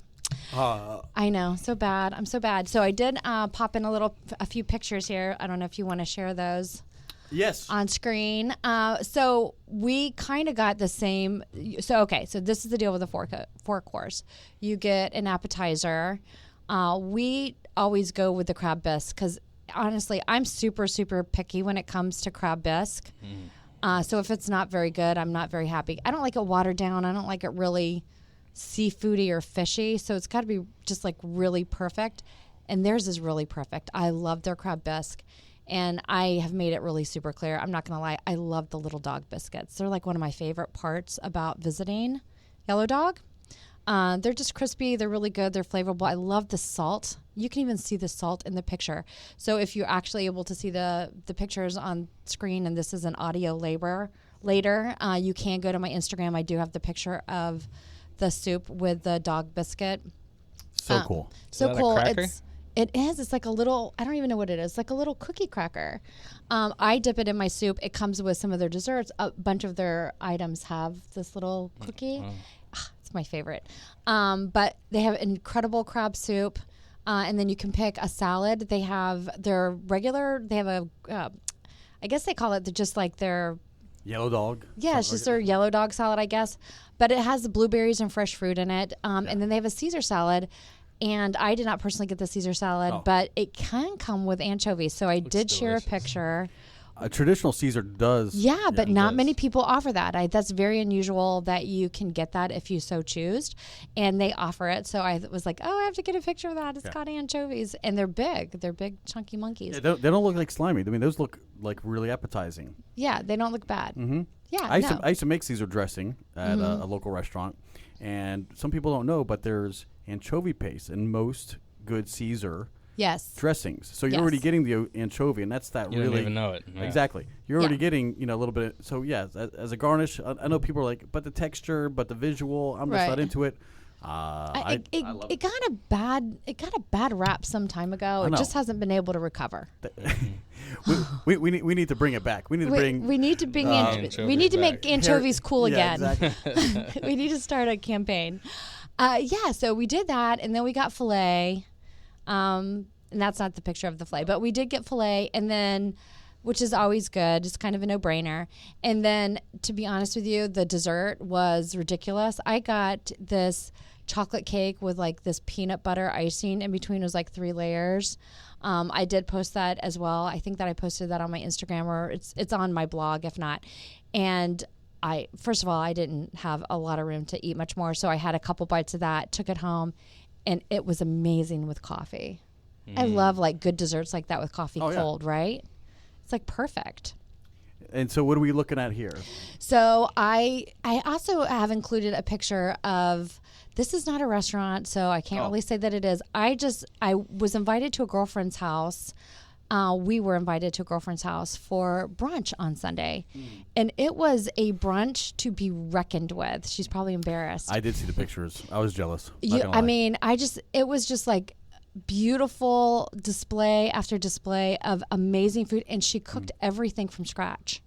I know, so bad. I'm so bad. So I did pop in a few pictures here. I don't know if you want to share those. Yes. On screen. So we kind of got the same. So this is the deal with the 4-course. You get an appetizer. We always go with the crab bisque because honestly, I'm super, super picky when it comes to crab bisque. So if it's not very good, I'm not very happy. I don't like it watered down. I don't like it really seafoody or fishy. So it's got to be just like really perfect. And theirs is really perfect. I love their crab bisque. And I have made it really super clear. I'm not going to lie. I love the little dog biscuits. They're like one of my favorite parts about visiting Yellow Dog. They're just crispy. They're really good. They're flavorful. I love the salt. You can even see the salt in the picture. So if you're actually able to see the pictures on screen, and this is an audio later, you can go to my Instagram. I do have the picture of the soup with the dog biscuit. So cool. So Is that cool. a cracker? It is. It's like a little, I don't even know what it is. Like a little cookie cracker. I dip it in my soup. It comes with some of their desserts. A bunch of their items have this little cookie. It's my favorite. But they have incredible crab soup. And then you can pick a salad. They have their regular, they have I guess they call it just like their Yellow Dog. Yeah, it's just their Yellow Dog salad, I guess. But it has the blueberries and fresh fruit in it. And then they have a Caesar salad. And I did not personally get the Caesar salad, but it can come with anchovies. So I did share a picture A traditional Caesar does. Yeah, but not does. many people offer that. That's very unusual that you can get that if you so choose, and they offer it. So I was like, oh, I have to get a picture of that. It's called anchovies, and they're big. They're big, chunky monkeys. Yeah, they don't look like slimy. I mean, those look like really appetizing. Yeah, they don't look bad. Mm-hmm. Yeah, I used to make Caesar dressing at a local restaurant, and some people don't know, but there's anchovy paste in most good Caesar Yes. dressings. So you're already getting the anchovy, and that's that You really don't even know it. Yeah. Exactly. You're already getting a little bit. So yeah, as a garnish, I know people are like, but the texture, but the visual, I'm just not into it. I love it got a bad rap some time ago. It just hasn't been able to recover. we need to bring it back. We need to bring. We need to we need to make anchovies cool again. Exactly. We need to start a campaign. So we did that, and then we got filet. And that's not the picture of the filet, but we did get filet, and then, which is always good. It's kind of a no-brainer. And then, to be honest with you, the dessert was ridiculous. I got this chocolate cake with like this peanut butter icing in between. It was like 3 layers. I did post that as well. I think that I posted that on my Instagram, or it's on my blog if not. And first of all, I didn't have a lot of room to eat much more, so I had a couple bites of that, took it home, and it was amazing with coffee. I love like good desserts like that with coffee cold, right? It's like perfect. And so what are we looking at here? So I also have included a picture of, this is not a restaurant, so I can't really say that it is. I was invited to a girlfriend's house. We were invited to a girlfriend's house for brunch on Sunday. And it was a brunch to be reckoned with. She's probably embarrassed. I did see the pictures. I was jealous. It was just like beautiful display after display of amazing food. And she cooked everything from scratch.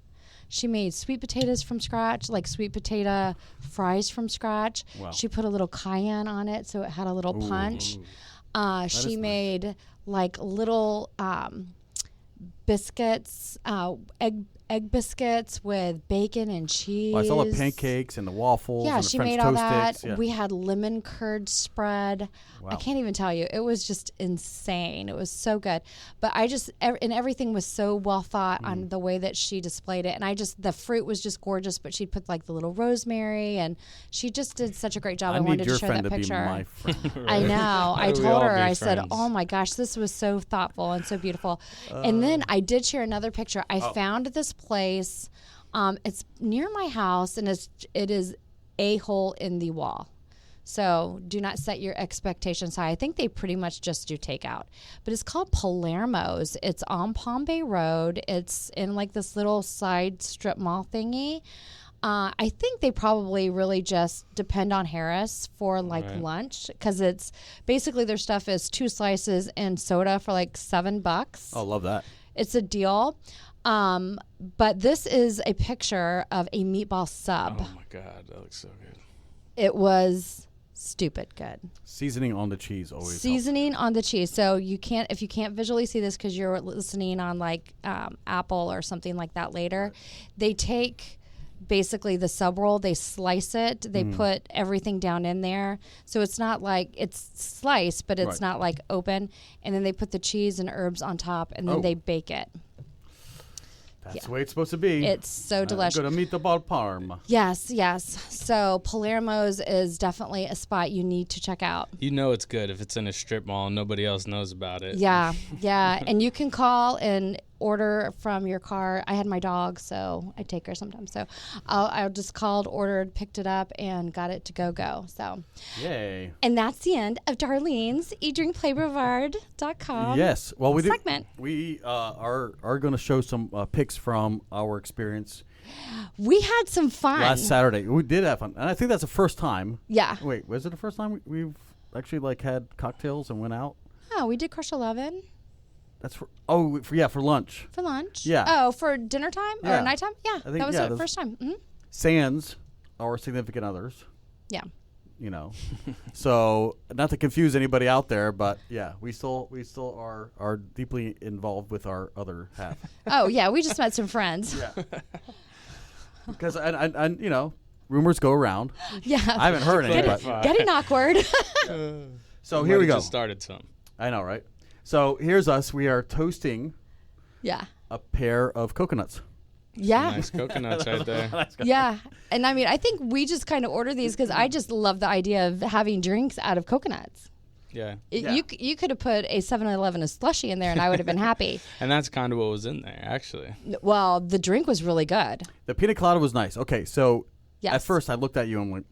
She made sweet potatoes from scratch, like sweet potato fries from scratch. Wow. She put a little cayenne on it, so it had a little punch. She made like little biscuits, egg biscuits with bacon and cheese. I saw the pancakes and the waffles. Yeah, and the she French made all toast that. sticks. Yeah. We had lemon curd spread. Wow. I can't even tell you. It was just insane. It was so good. But and everything was so well thought on the way that she displayed it. And the fruit was just gorgeous, but she'd put like the little rosemary, and she just did such a great job. I wanted to share that picture. Be my friend. I know. I told her, I said, friends? oh my gosh, this was so thoughtful and so beautiful. And then I did share another picture. I found this place. It's near my house, and it is a hole in the wall. So do not set your expectations high. I think they pretty much just do takeout. But it's called Palermo's. It's on Palm Bay Road. It's in like this little side strip mall thingy. I think they probably really just depend on Harris for like lunch, because it's basically their stuff is 2 slices and soda for like $7. Oh, love that. It's a deal. But this is a picture of a meatball sub. Oh my God, that looks so good. It was stupid good. Seasoning on the cheese always. Seasoning on the cheese. So if you can't visually see this because you're listening on like Apple or something like that later, they take basically the sub roll, they slice it, they put everything down in there. So it's not like it's sliced, but it's not like open. And then they put the cheese and herbs on top, and then they bake it. That's the way it's supposed to be. It's so delicious. Good meatball parm. Yes. So Palermo's is definitely a spot you need to check out. You know it's good if it's in a strip mall and nobody else knows about it. Yeah. And you can call and order from your car. I had my dog, so I take her sometimes. So I just called, ordered, picked it up, and got it to go. So yay! And that's the end of Darlene's eatdrinkplaybrevard.com. Yes. Well, we segment. We are going to show some pics from our experience. We had some fun last Saturday. We did have fun, and I think that's the first time. Yeah. Wait, was it the first time we've actually like had cocktails and went out? Oh, we did Crush 11. That's for lunch. For lunch? Yeah. Oh, for dinner time or nighttime? Yeah, I think, that was the first time. Mm-hmm. Sans our significant others. Yeah. You know, so not to confuse anybody out there, but yeah, we still are deeply involved with our other half. Oh yeah, we just met some friends. Yeah. Because and you know, rumors go around. Yeah. I haven't heard any, but getting awkward. So here we go. Just started some. I know, right? So here's us. We are toasting. Yeah. a pair of coconuts. Yeah. Nice coconuts right there. Yeah. And I mean, I think we just kind of order these because I just love the idea of having drinks out of coconuts. Yeah. You could have put a 7-Eleven a slushie in there and I would have been happy. And that's kind of what was in there, actually. Well, the drink was really good. The pina colada was nice. Okay, so Yes. at first I looked at you and went,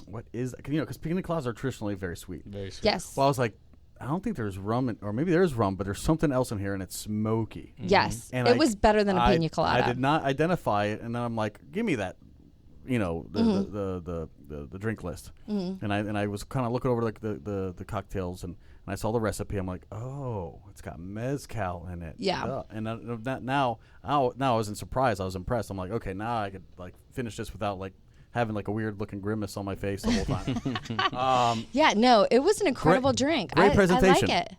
what is that? Because pina coladas are traditionally very sweet. Very sweet. Yes. Well, I was like, I don't think there's rum, or maybe there's rum, but there's something else in here, and it's smoky. Yes. And It was better than a pina colada. I did not identify it, and then I'm like, give me that, the drink list. And I was kind of looking over like the cocktails, and I saw the recipe. I'm like, oh, it's got mezcal in it. Yeah. Duh. And now I wasn't surprised. I was impressed. I'm like, okay, now I could like finish this without like having like a weird looking grimace on my face the whole time. Yeah, no, it was an incredible drink. Great presentation. I like it.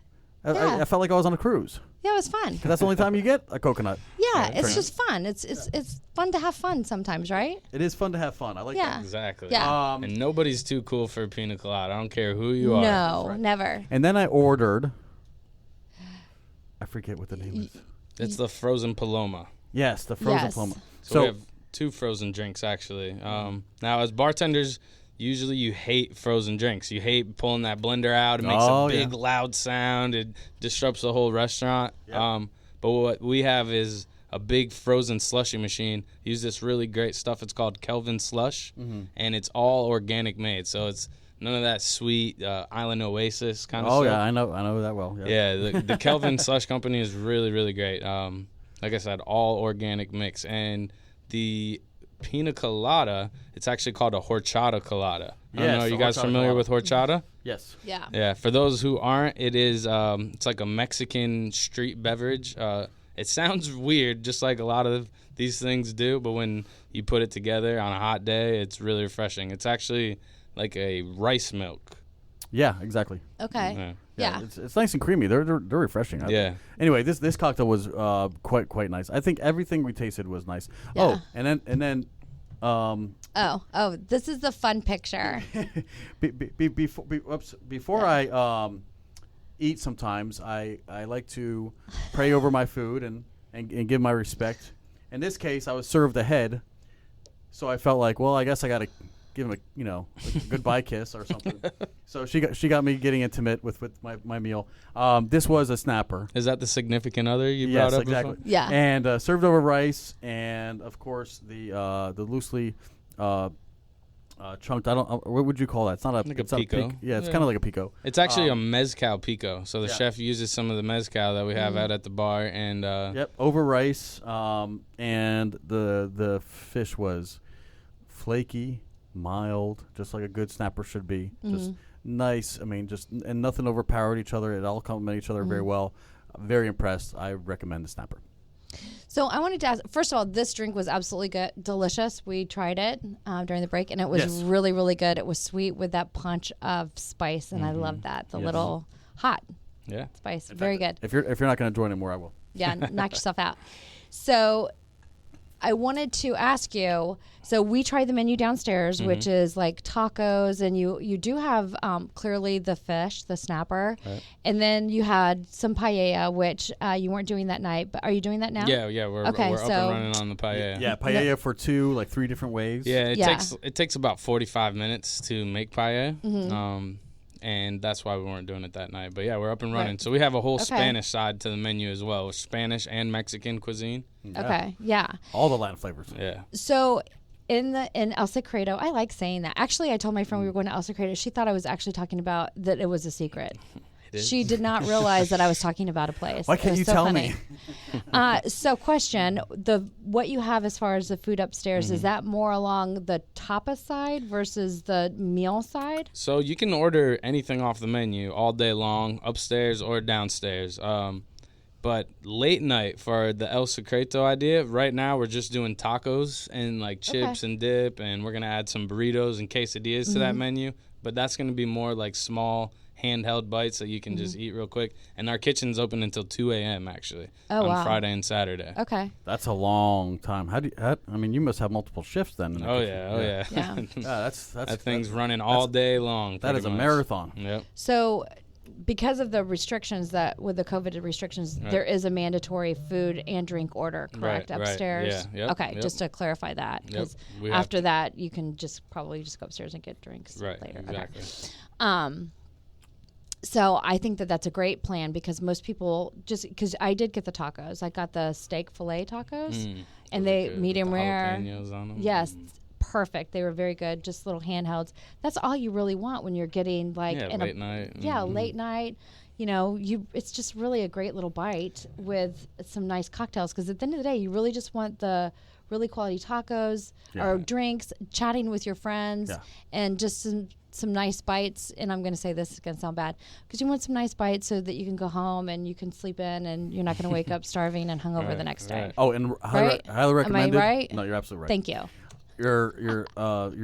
I felt like I was on a cruise. Yeah, it was fun. That's the only time you get a coconut. Yeah, it's drink. just fun. It's fun to have fun sometimes, right? It is fun to have fun. I like Yeah. that. Exactly. Yeah. And nobody's too cool for a pina colada. I don't care who you are. No, never. And then I ordered. I forget what the name is. It's the frozen Paloma. Yes, the frozen Yes. Paloma. So we have 2 frozen drinks, actually. Now, as bartenders, usually you hate frozen drinks. You hate pulling that blender out. It makes a big, loud sound. It disrupts the whole restaurant. Yep. But what we have is a big frozen slushy machine. Use this really great stuff. It's called Kelvin Slush, and it's all organic made. So it's none of that sweet Island Oasis kind of stuff. Oh, yeah, I know that well. Yeah, the Kelvin Slush Company is really, really great. Like I said, all organic mix. And the pina colada, it's actually called a horchata colada. I don't know, are you guys familiar with horchata? Yes. Yeah. Yeah, for those who aren't, it is it's like a Mexican street beverage. It sounds weird, just like a lot of these things do, but when you put it together on a hot day, it's really refreshing. It's actually like a rice milk. Yeah, exactly. Okay. Yeah. It's nice and creamy. They're refreshing. Yeah. Anyway, this cocktail was quite nice. I think everything we tasted was nice. Yeah. Oh, and then Oh, this is the fun picture. before I eat, sometimes I like to pray over my food and give my respect. In this case, I was served ahead, so I felt like, well, I guess I got to give him a goodbye kiss or something. So she got me getting intimate with my meal. This was a snapper. Is that the significant other you brought up exactly. before? Yeah. And served over rice, and of course the loosely chunked. I don't. What would you call that? It's not a. Like it's a not pico. Yeah, it's kind of like a pico. It's actually a mezcal pico. So the Yeah. chef uses some of the mezcal that we have out at the bar, and Yep, over rice. And the fish was flaky, mild, just like a good snapper should be. Just nice. I mean, and nothing overpowered each other. It all complemented each other very well. Very impressed. I recommend the snapper. So I wanted to ask, first of all, this drink was absolutely good, delicious. We tried it during the break, and it was really, really good. It was sweet with that punch of spice, and I love that. The little hot spice. Very good. If you're not going to join anymore, I will. Yeah, knock yourself out. So I wanted to ask you, so we tried the menu downstairs, which is like tacos, and you do have clearly the fish, the snapper, and then you had some paella, which you weren't doing that night, but are you doing that now? yeah, we're up and running on the paella. Yeah, paella for 3 different ways. Yeah, it takes about 45 minutes to make paella. And that's why we weren't doing it that night. But yeah, we're up and running. Right. So we have a whole Spanish side to the menu as well, with Spanish and Mexican cuisine. Yeah. Okay, yeah. All the Latin flavors. Yeah. So in El Secreto, I like saying that. Actually, I told my friend we were going to El Secreto. She thought I was actually talking about that it was a secret. She did not realize that I was talking about a place. Why can't you tell me? So question, what you have as far as the food upstairs, is that more along the tapas side versus the meal side? So you can order anything off the menu all day long, upstairs or downstairs. But late night for the El Secreto idea, right now we're just doing tacos and like chips and dip, and we're going to add some burritos and quesadillas to that menu. But that's going to be more like small handheld bites that you can just eat real quick. And our kitchen's open until 2 a.m. actually on Friday and Saturday. Okay. That's a long time. I mean, you must have multiple shifts then. Oh yeah. Yeah. That's that thing's running all day long. That is a much. marathon. Yep. So because of the restrictions that with the COVID restrictions, there is a mandatory food and drink order, correct, upstairs? Yeah. Yep. Okay, just to clarify that, because after that, you can probably just go upstairs and get drinks later. Exactly. Okay. So I think that's a great plan because most people because I did get the tacos. I got the steak filet tacos, and they medium rare. Jalapenos on them. Yes. Perfect. They were very good. Just little handhelds. That's all you really want when you're getting late night. Yeah, late night. It's just really a great little bite with some nice cocktails. Because at the end of the day, you really just want the really quality tacos or drinks, chatting with your friends, and just some nice bites. And I'm going to say this is going to sound bad because you want some nice bites so that you can go home and you can sleep in and you're not going to wake up starving and hungover the next day. Oh, and highly recommended. Am I right? No, you're absolutely right. Thank you. You're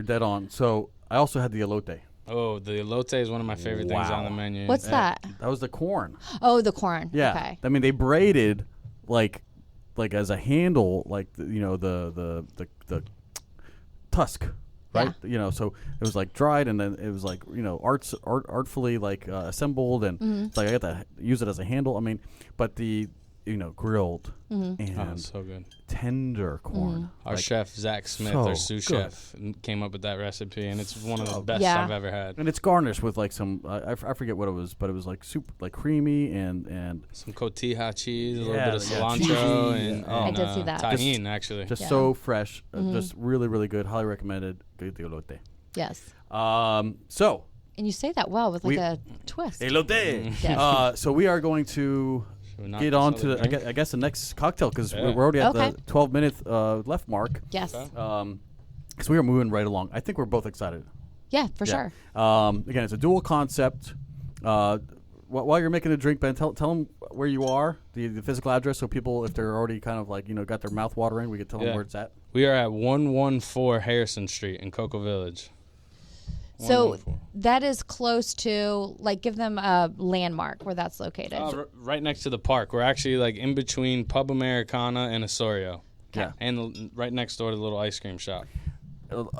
dead on. So I also had the elote. Oh, the elote is one of my favorite things on the menu. What's that? That was the corn. Oh, the corn. Yeah. Okay. I mean, they braided like as a handle, like the tusk, right? Yeah. So it was like dried, and then it was like artfully like assembled, and it's like I got to use it as a handle. I mean, but the grilled and so good. Tender corn. Our chef Zach Smith, our sous chef, came up with that recipe, and it's one of the best I've ever had. And it's garnished with like some I forget what it was, but it was like super like creamy and some cotija cheese, a little bit of cilantro, and I did see that. Tahini, actually. Just so fresh, just really really good. Highly recommended. Good elote. Yes. So. And you say that well with like a twist. Elote. Yes. So we are going to get on to I guess the next cocktail because we're already at the 12-minute left mark. Yes. So we are moving right along. I think we're both excited. Yeah, for sure. Again, it's a dual concept. While you're making a drink, Ben, tell them where you are, the physical address, so people, if they're already kind of like got their mouth watering, we can tell them where it's at. We are at 114 Harrison Street in Cocoa Village. So that is close to, like, give them a landmark where that's located. Right next to the park. We're actually, like, in between Pub Americana and Osorio. Yeah. And right next door to the little ice cream shop.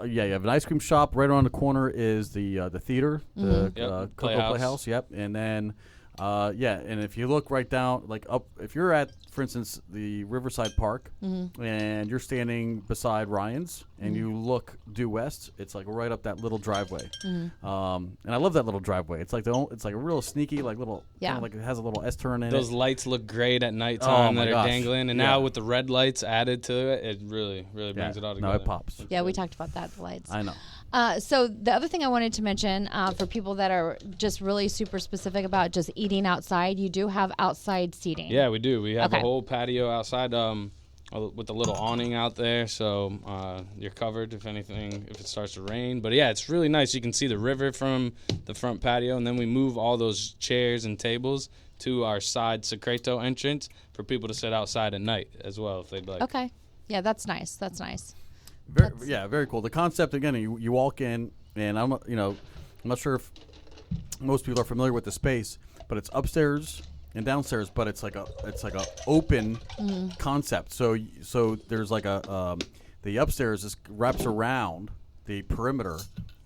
You have an ice cream shop. Right around the corner is the theater, the Cocoa Playhouse. Yep. And then, and if you look right down, like up, if you're at, for instance, the Riverside Park, and you're standing beside Ryan's, and you look due west, it's like right up that little driveway. And I love that little driveway. It's like it's like a real sneaky, like little, kind of like it has a little S turn in it. Those lights look great at nighttime that are dangling, and now with the red lights added to it, it really, really brings it all together. No, it pops. Yeah, we talked about that, the lights. I know. So the other thing I wanted to mention for people that are just really super specific about just eating outside, you do have outside seating. Yeah, we do. We have a whole patio outside with a little awning out there, so you're covered if it starts to rain. But yeah, it's really nice. You can see the river from the front patio, and then we move all those chairs and tables to our side Secreto entrance for people to sit outside at night as well if they'd like. Okay. Yeah, that's nice. That's nice. Very cool. The concept again, you walk in, and I'm not sure if most people are familiar with the space, but it's upstairs and downstairs, but it's like a open concept. So there's like the upstairs just wraps around the perimeter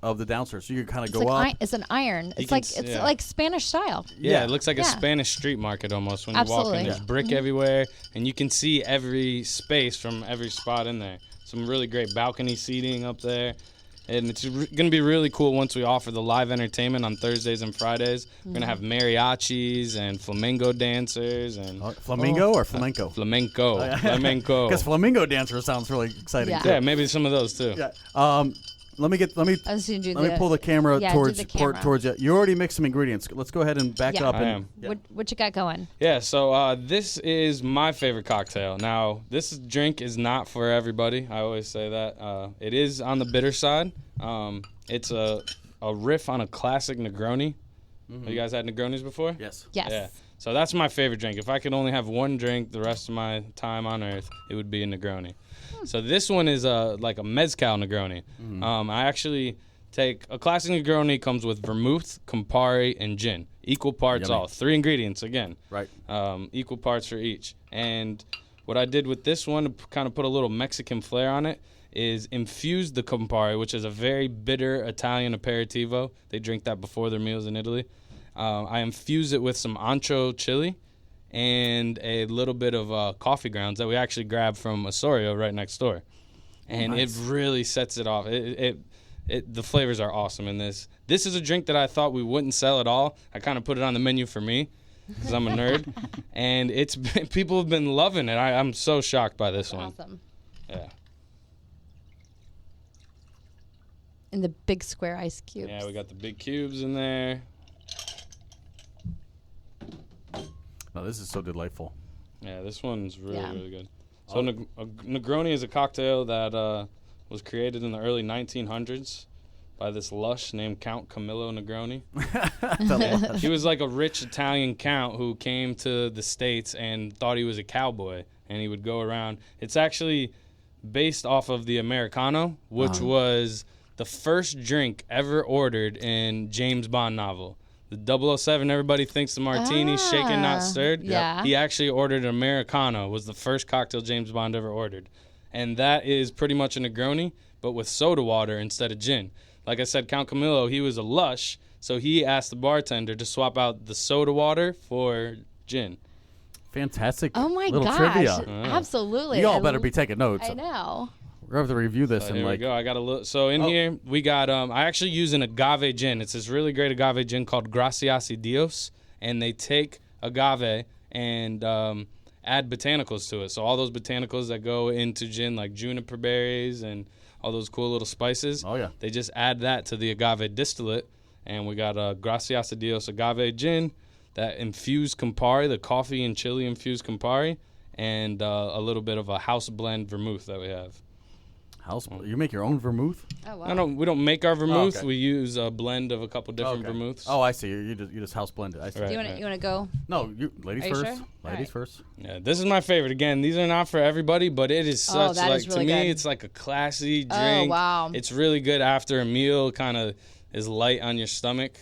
of the downstairs, so you can kind of go up. It's an iron. It's like Spanish style. Yeah, it looks like a Spanish street market almost when you walk in. There's brick everywhere, and you can see every space from every spot in there. Some really great balcony seating up there. And it's going to be really cool once we offer the live entertainment on Thursdays and Fridays. We're going to have mariachis and flamenco dancers. And Flamingo or flamenco? Flamenco. Flamenco. Because flamingo dancer sounds really exciting too. Yeah, maybe some of those too. Yeah. Let me pull the camera towards you. You already mixed some ingredients. Let's go ahead and back up. What you got going? Yeah, so this is my favorite cocktail. Now, this drink is not for everybody. I always say that. It is on the bitter side. It's a riff on a classic Negroni. Have you guys had Negronis before? Yes. Yeah. So that's my favorite drink. If I could only have one drink the rest of my time on Earth, it would be a Negroni. So this one is like a mezcal Negroni. I actually take a classic Negroni comes with vermouth, Campari, and gin. Equal parts all. 3 ingredients again. Right. Equal parts for each. And what I did with this one to kind of put a little Mexican flair on it is infuse the Campari, which is a very bitter Italian aperitivo. They drink that before their meals in Italy. I infuse it with some ancho chili and a little bit of coffee grounds that we actually grabbed from Osorio right next door. And nice. It really sets it off. The flavors are awesome in this. This is a drink that I thought we wouldn't sell at all. I kind of put it on the menu for me because I'm a nerd. And people have been loving it. I'm so shocked by this one. Awesome. Yeah. And the big square ice cubes. Yeah, we got the big cubes in there. No, this is so delightful. Yeah, this one's really, Yeah. really good. So a Negroni is a cocktail that was created in the early 1900s by this lush named Count Camillo Negroni. He was like a rich Italian count who came to the States and thought he was a cowboy, and he would go around. It's actually based off of the Americano, which was the first drink ever ordered in James Bond novel. The 007, everybody thinks the martini shaken, not stirred. Yeah. He actually ordered an Americano, was the first cocktail James Bond ever ordered. And that is pretty much a Negroni, but with soda water instead of gin. Like I said, Count Camillo, he was a lush, so he asked the bartender to swap out the soda water for gin. Fantastic. Oh my little gosh. trivia. Absolutely. You all better be taking notes. I know. We're going to have to review this. Here we go. I got a little. So in here we got. I actually use an agave gin. It's this really great agave gin called Gracias y Dios, and they take agave and add botanicals to it. So all those botanicals that go into gin, like juniper berries and all those cool little spices. Oh yeah. They just add that to the agave distillate, and we got Gracias y Dios agave gin, that infused Campari, the coffee and chili infused Campari, and a little bit of a house blend vermouth that we have. You make your own vermouth? Oh, wow. No, we don't make our vermouth. okay. We use a blend of a couple different vermouths. Oh, I see. You just house blend it. I see. Right. Do you want to go? No, ladies Are you first. sure? Ladies All right. first. Yeah, this is my favorite. Again, these are not for everybody, but it is such that like is really to me, good. it's like a classy drink. Oh, wow. It's really good after a meal. Kind of is light on your stomach.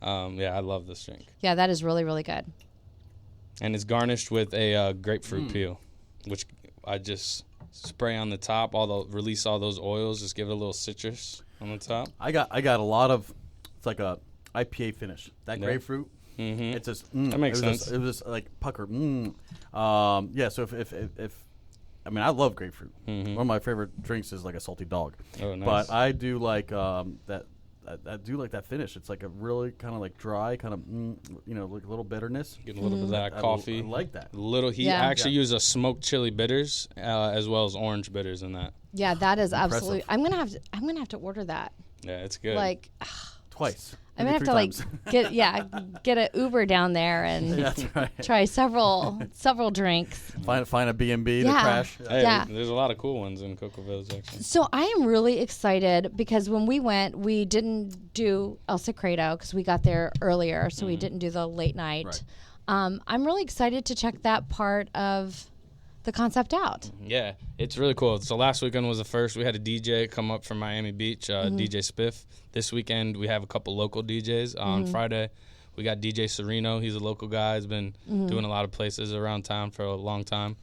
Yeah, I love this drink, Yeah, that is really, really good. and it's garnished with a grapefruit peel, which I just spray on the top. Release all those oils. Just give it a little citrus on the top. I got a lot of. It's like a IPA finish. That Yeah. grapefruit. Mm-hmm. It's just. That makes sense. It was just like pucker. Yeah. So if I mean, I love grapefruit. Mhm. One of my favorite drinks is like a salty dog. Oh, nice. But I do like that. I do like that finish. It's like a really kind of like dry, kind of like a little bitterness. Get a little bit of that coffee. I like that. A little heat. Yeah. I actually use a smoked chili bitters as well as orange bitters in that. Yeah, that is Impressive. absolutely. I'm gonna have to order that. Yeah, it's good. Like, Twice. I'm gonna have to Maybe like get an Uber down there and Yeah, that's right. try several drinks. Find a B&B to Yeah. crash. Hey, Yeah. there's a lot of cool ones in Cocoa Village, actually. So I am really excited because when we went, we didn't do El Secreto because we got there earlier, so we didn't do the late night. Right. I'm really excited to check that part of the concept out. Yeah, it's really cool. So last weekend was the first. We had a DJ come up from Miami Beach, DJ Spiff. This weekend we have a couple local DJs. On Friday, we got DJ Sereno. He's a local guy. He's been doing a lot of places around town for a long time.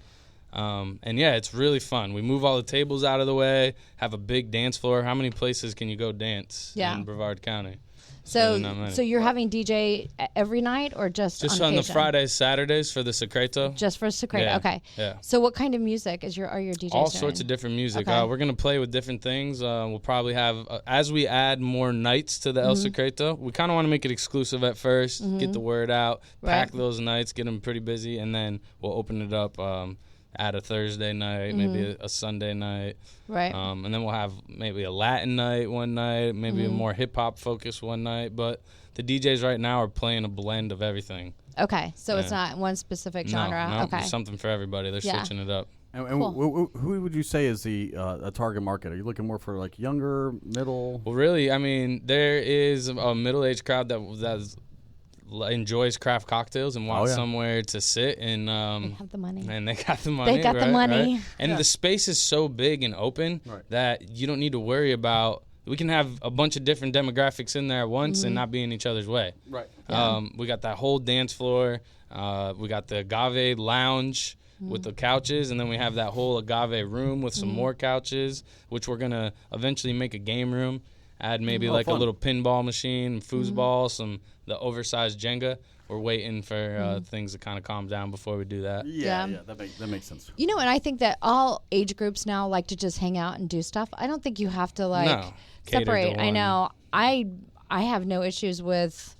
And yeah, it's really fun. We move all the tables out of the way, have a big dance floor. How many places can you go dance in Brevard County? Really not many. So you're having DJ every night or just Just on on the occasion? Fridays, Saturdays for the Secreto. Just for Secreto, Yeah, okay. yeah. So what kind of music are your DJs All doing? sorts of different music. Okay. We're going to play with different things. We'll probably have, as we add more nights to the El Secreto, we kind of want to make it exclusive at first, get the word out, pack those nights, get them pretty busy, and then we'll open it up, add a Thursday night, maybe a Sunday night. Right. And then we'll have maybe a Latin night one night, maybe a more hip-hop focus one night. But the DJs right now are playing a blend of everything. Okay, so it's Yeah. not one specific genre. No, okay. there's something for everybody. They're Yeah. switching it up. And Cool. who would you say is the a target market? Are you looking more for like younger, middle? Well, really, I mean, there is a middle-aged crowd that enjoys craft cocktails and wants somewhere to sit and They have the money. and they got the money. They got the right, money. right? And the space is so big and open that you don't need to worry about. We can have a bunch of different demographics in there at once and not be in each other's way. Right. We got that whole dance floor. We got the agave lounge with the couches, and then we have that whole agave room with some more couches, which we're gonna eventually make a game room. add maybe a little pinball machine, foosball, the oversized Jenga. We're waiting for things to kind of calm down before we do that. Yeah, that makes sense. And I think that all age groups now like to just hang out and do stuff. I don't think you have to separate. I know. I have no issues with,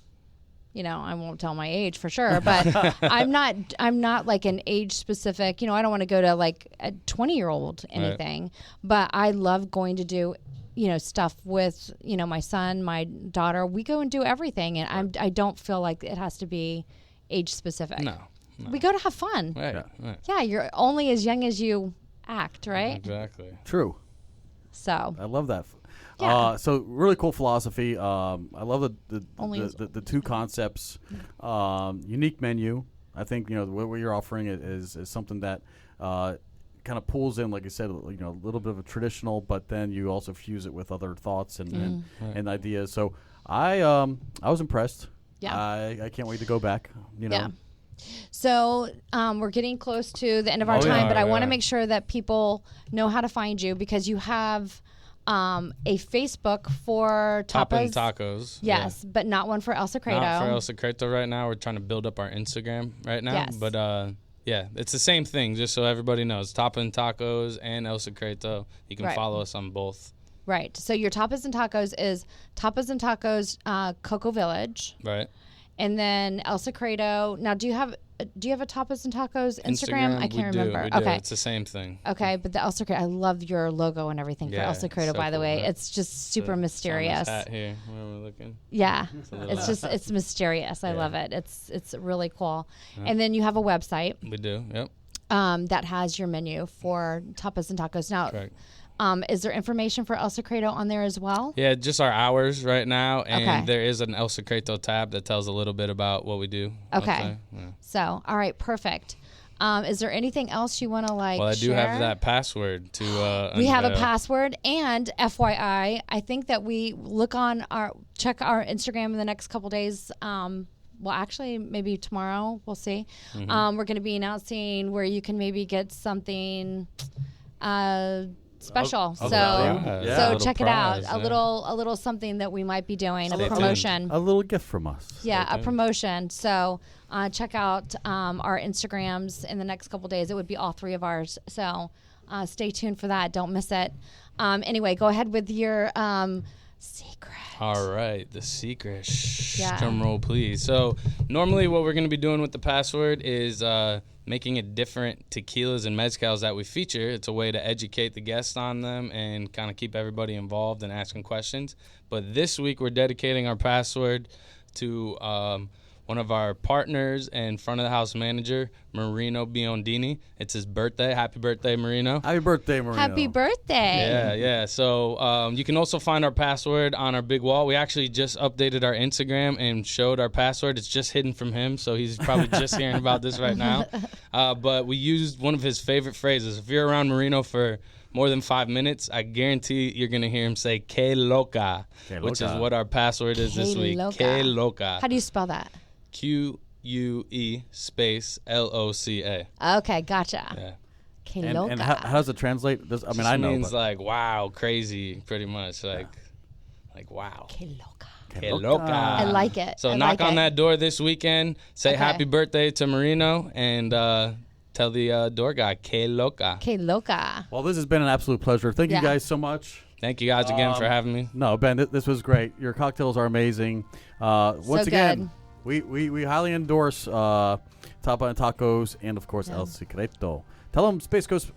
I won't tell my age for sure, but I'm not like an age specific, I don't want to go to like a 20-year-old anything, right. But I love going to do stuff with, my son, my daughter. We go and do everything. And I don't feel like it has to be age specific. No. We go to have fun. Right. Yeah. You're only as young as you act, right? Exactly. True. So. I love that. Yeah. So really cool philosophy. I love the two concepts. Unique menu. I think, what you're offering is something that, kind of pulls in, like I said, a little bit of a traditional, but then you also fuse it with other thoughts and ideas. So I was impressed. Yeah. I can't wait to go back. Yeah. So we're getting close to the end of our time, but I want to make sure that people know how to find you because you have a Facebook for Top tapas. and Tacos. Yes, but not one for El Secreto. Not for El Secreto right now. We're trying to build up our Instagram right now. Yes. But yeah, it's the same thing, just so everybody knows. Tapas and Tacos and El Secreto. You can follow us on both. Right. So your Tapas and Tacos is Tapas and Tacos Coco Village. Right. And then El Secreto. Now, do you have a Tapas and Tacos Instagram? I can't remember. We do. Okay. It's the same thing. Okay, but the El Secreto, I love your logo and everything for El Secreto, by the way. It's just super mysterious. It's on this hat here. Where am I looking? Yeah. It's mysterious. I love it. It's really cool. Yeah. And then you have a website. We do. Yep. That has your menu for Tapas and Tacos. Now, correct. Is there information for El Secreto on there as well? Yeah, just our hours right now. And there is an El Secreto tab that tells a little bit about what we do. Okay. Yeah. So, all right, perfect. Is there anything else you want to Well, I do have that password to We have a password. And FYI, I think that we check our Instagram in the next couple days. Well, actually, maybe tomorrow. We'll see. Mm-hmm. We're going to be announcing where you can maybe get something special. So check prize, it out. A little something that we might be doing. Stay a promotion. Tuned. A little gift from us. Yeah, a promotion. So check out our Instagrams in the next couple days. It would be all three of ours. So stay tuned for that. Don't miss it. Anyway, go ahead with your secret. All right, the secret. Drum roll, please. So normally what we're going to be doing with the password is making it different tequilas and mezcals that we feature. It's a way to educate the guests on them and kind of keep everybody involved and asking questions. But this week we're dedicating our password to one of our partners and front of the house manager, Marino Biondini. It's his birthday. Happy birthday, Marino. Happy birthday, Marino. Happy birthday. Yeah. So you can also find our password on our big wall. We actually just updated our Instagram and showed our password. It's just hidden from him, so he's probably just hearing about this right now. But we used one of his favorite phrases. If you're around Marino for more than 5 minutes, I guarantee you're going to hear him say, Que loca, which is what our password is this week. Que loca. How do you spell that? QUE space LOCA. Okay, gotcha. Yeah. Que loca. And how does it translate? I know. It means like wow, crazy, pretty much. Like wow. Que loca. Que loca. I like it. So knock on that door this weekend. Say happy birthday to Marino and tell the door guy, Que loca. Que loca. Well, this has been an absolute pleasure. Thank you guys so much. Thank you guys again for having me. No, Ben, this was great. Your cocktails are amazing. Once again. Good. We highly endorse Tapa and Tacos and, of course, El Secreto. Tell them Space Coast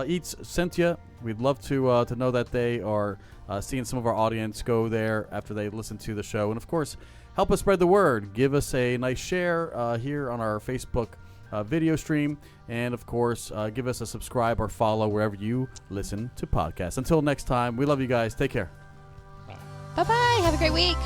Eats sent you. We'd love to know that they are seeing some of our audience go there after they listen to the show. And, of course, help us spread the word. Give us a nice share here on our Facebook video stream. And, of course, give us a subscribe or follow wherever you listen to podcasts. Until next time, we love you guys. Take care. Bye-bye. Have a great week.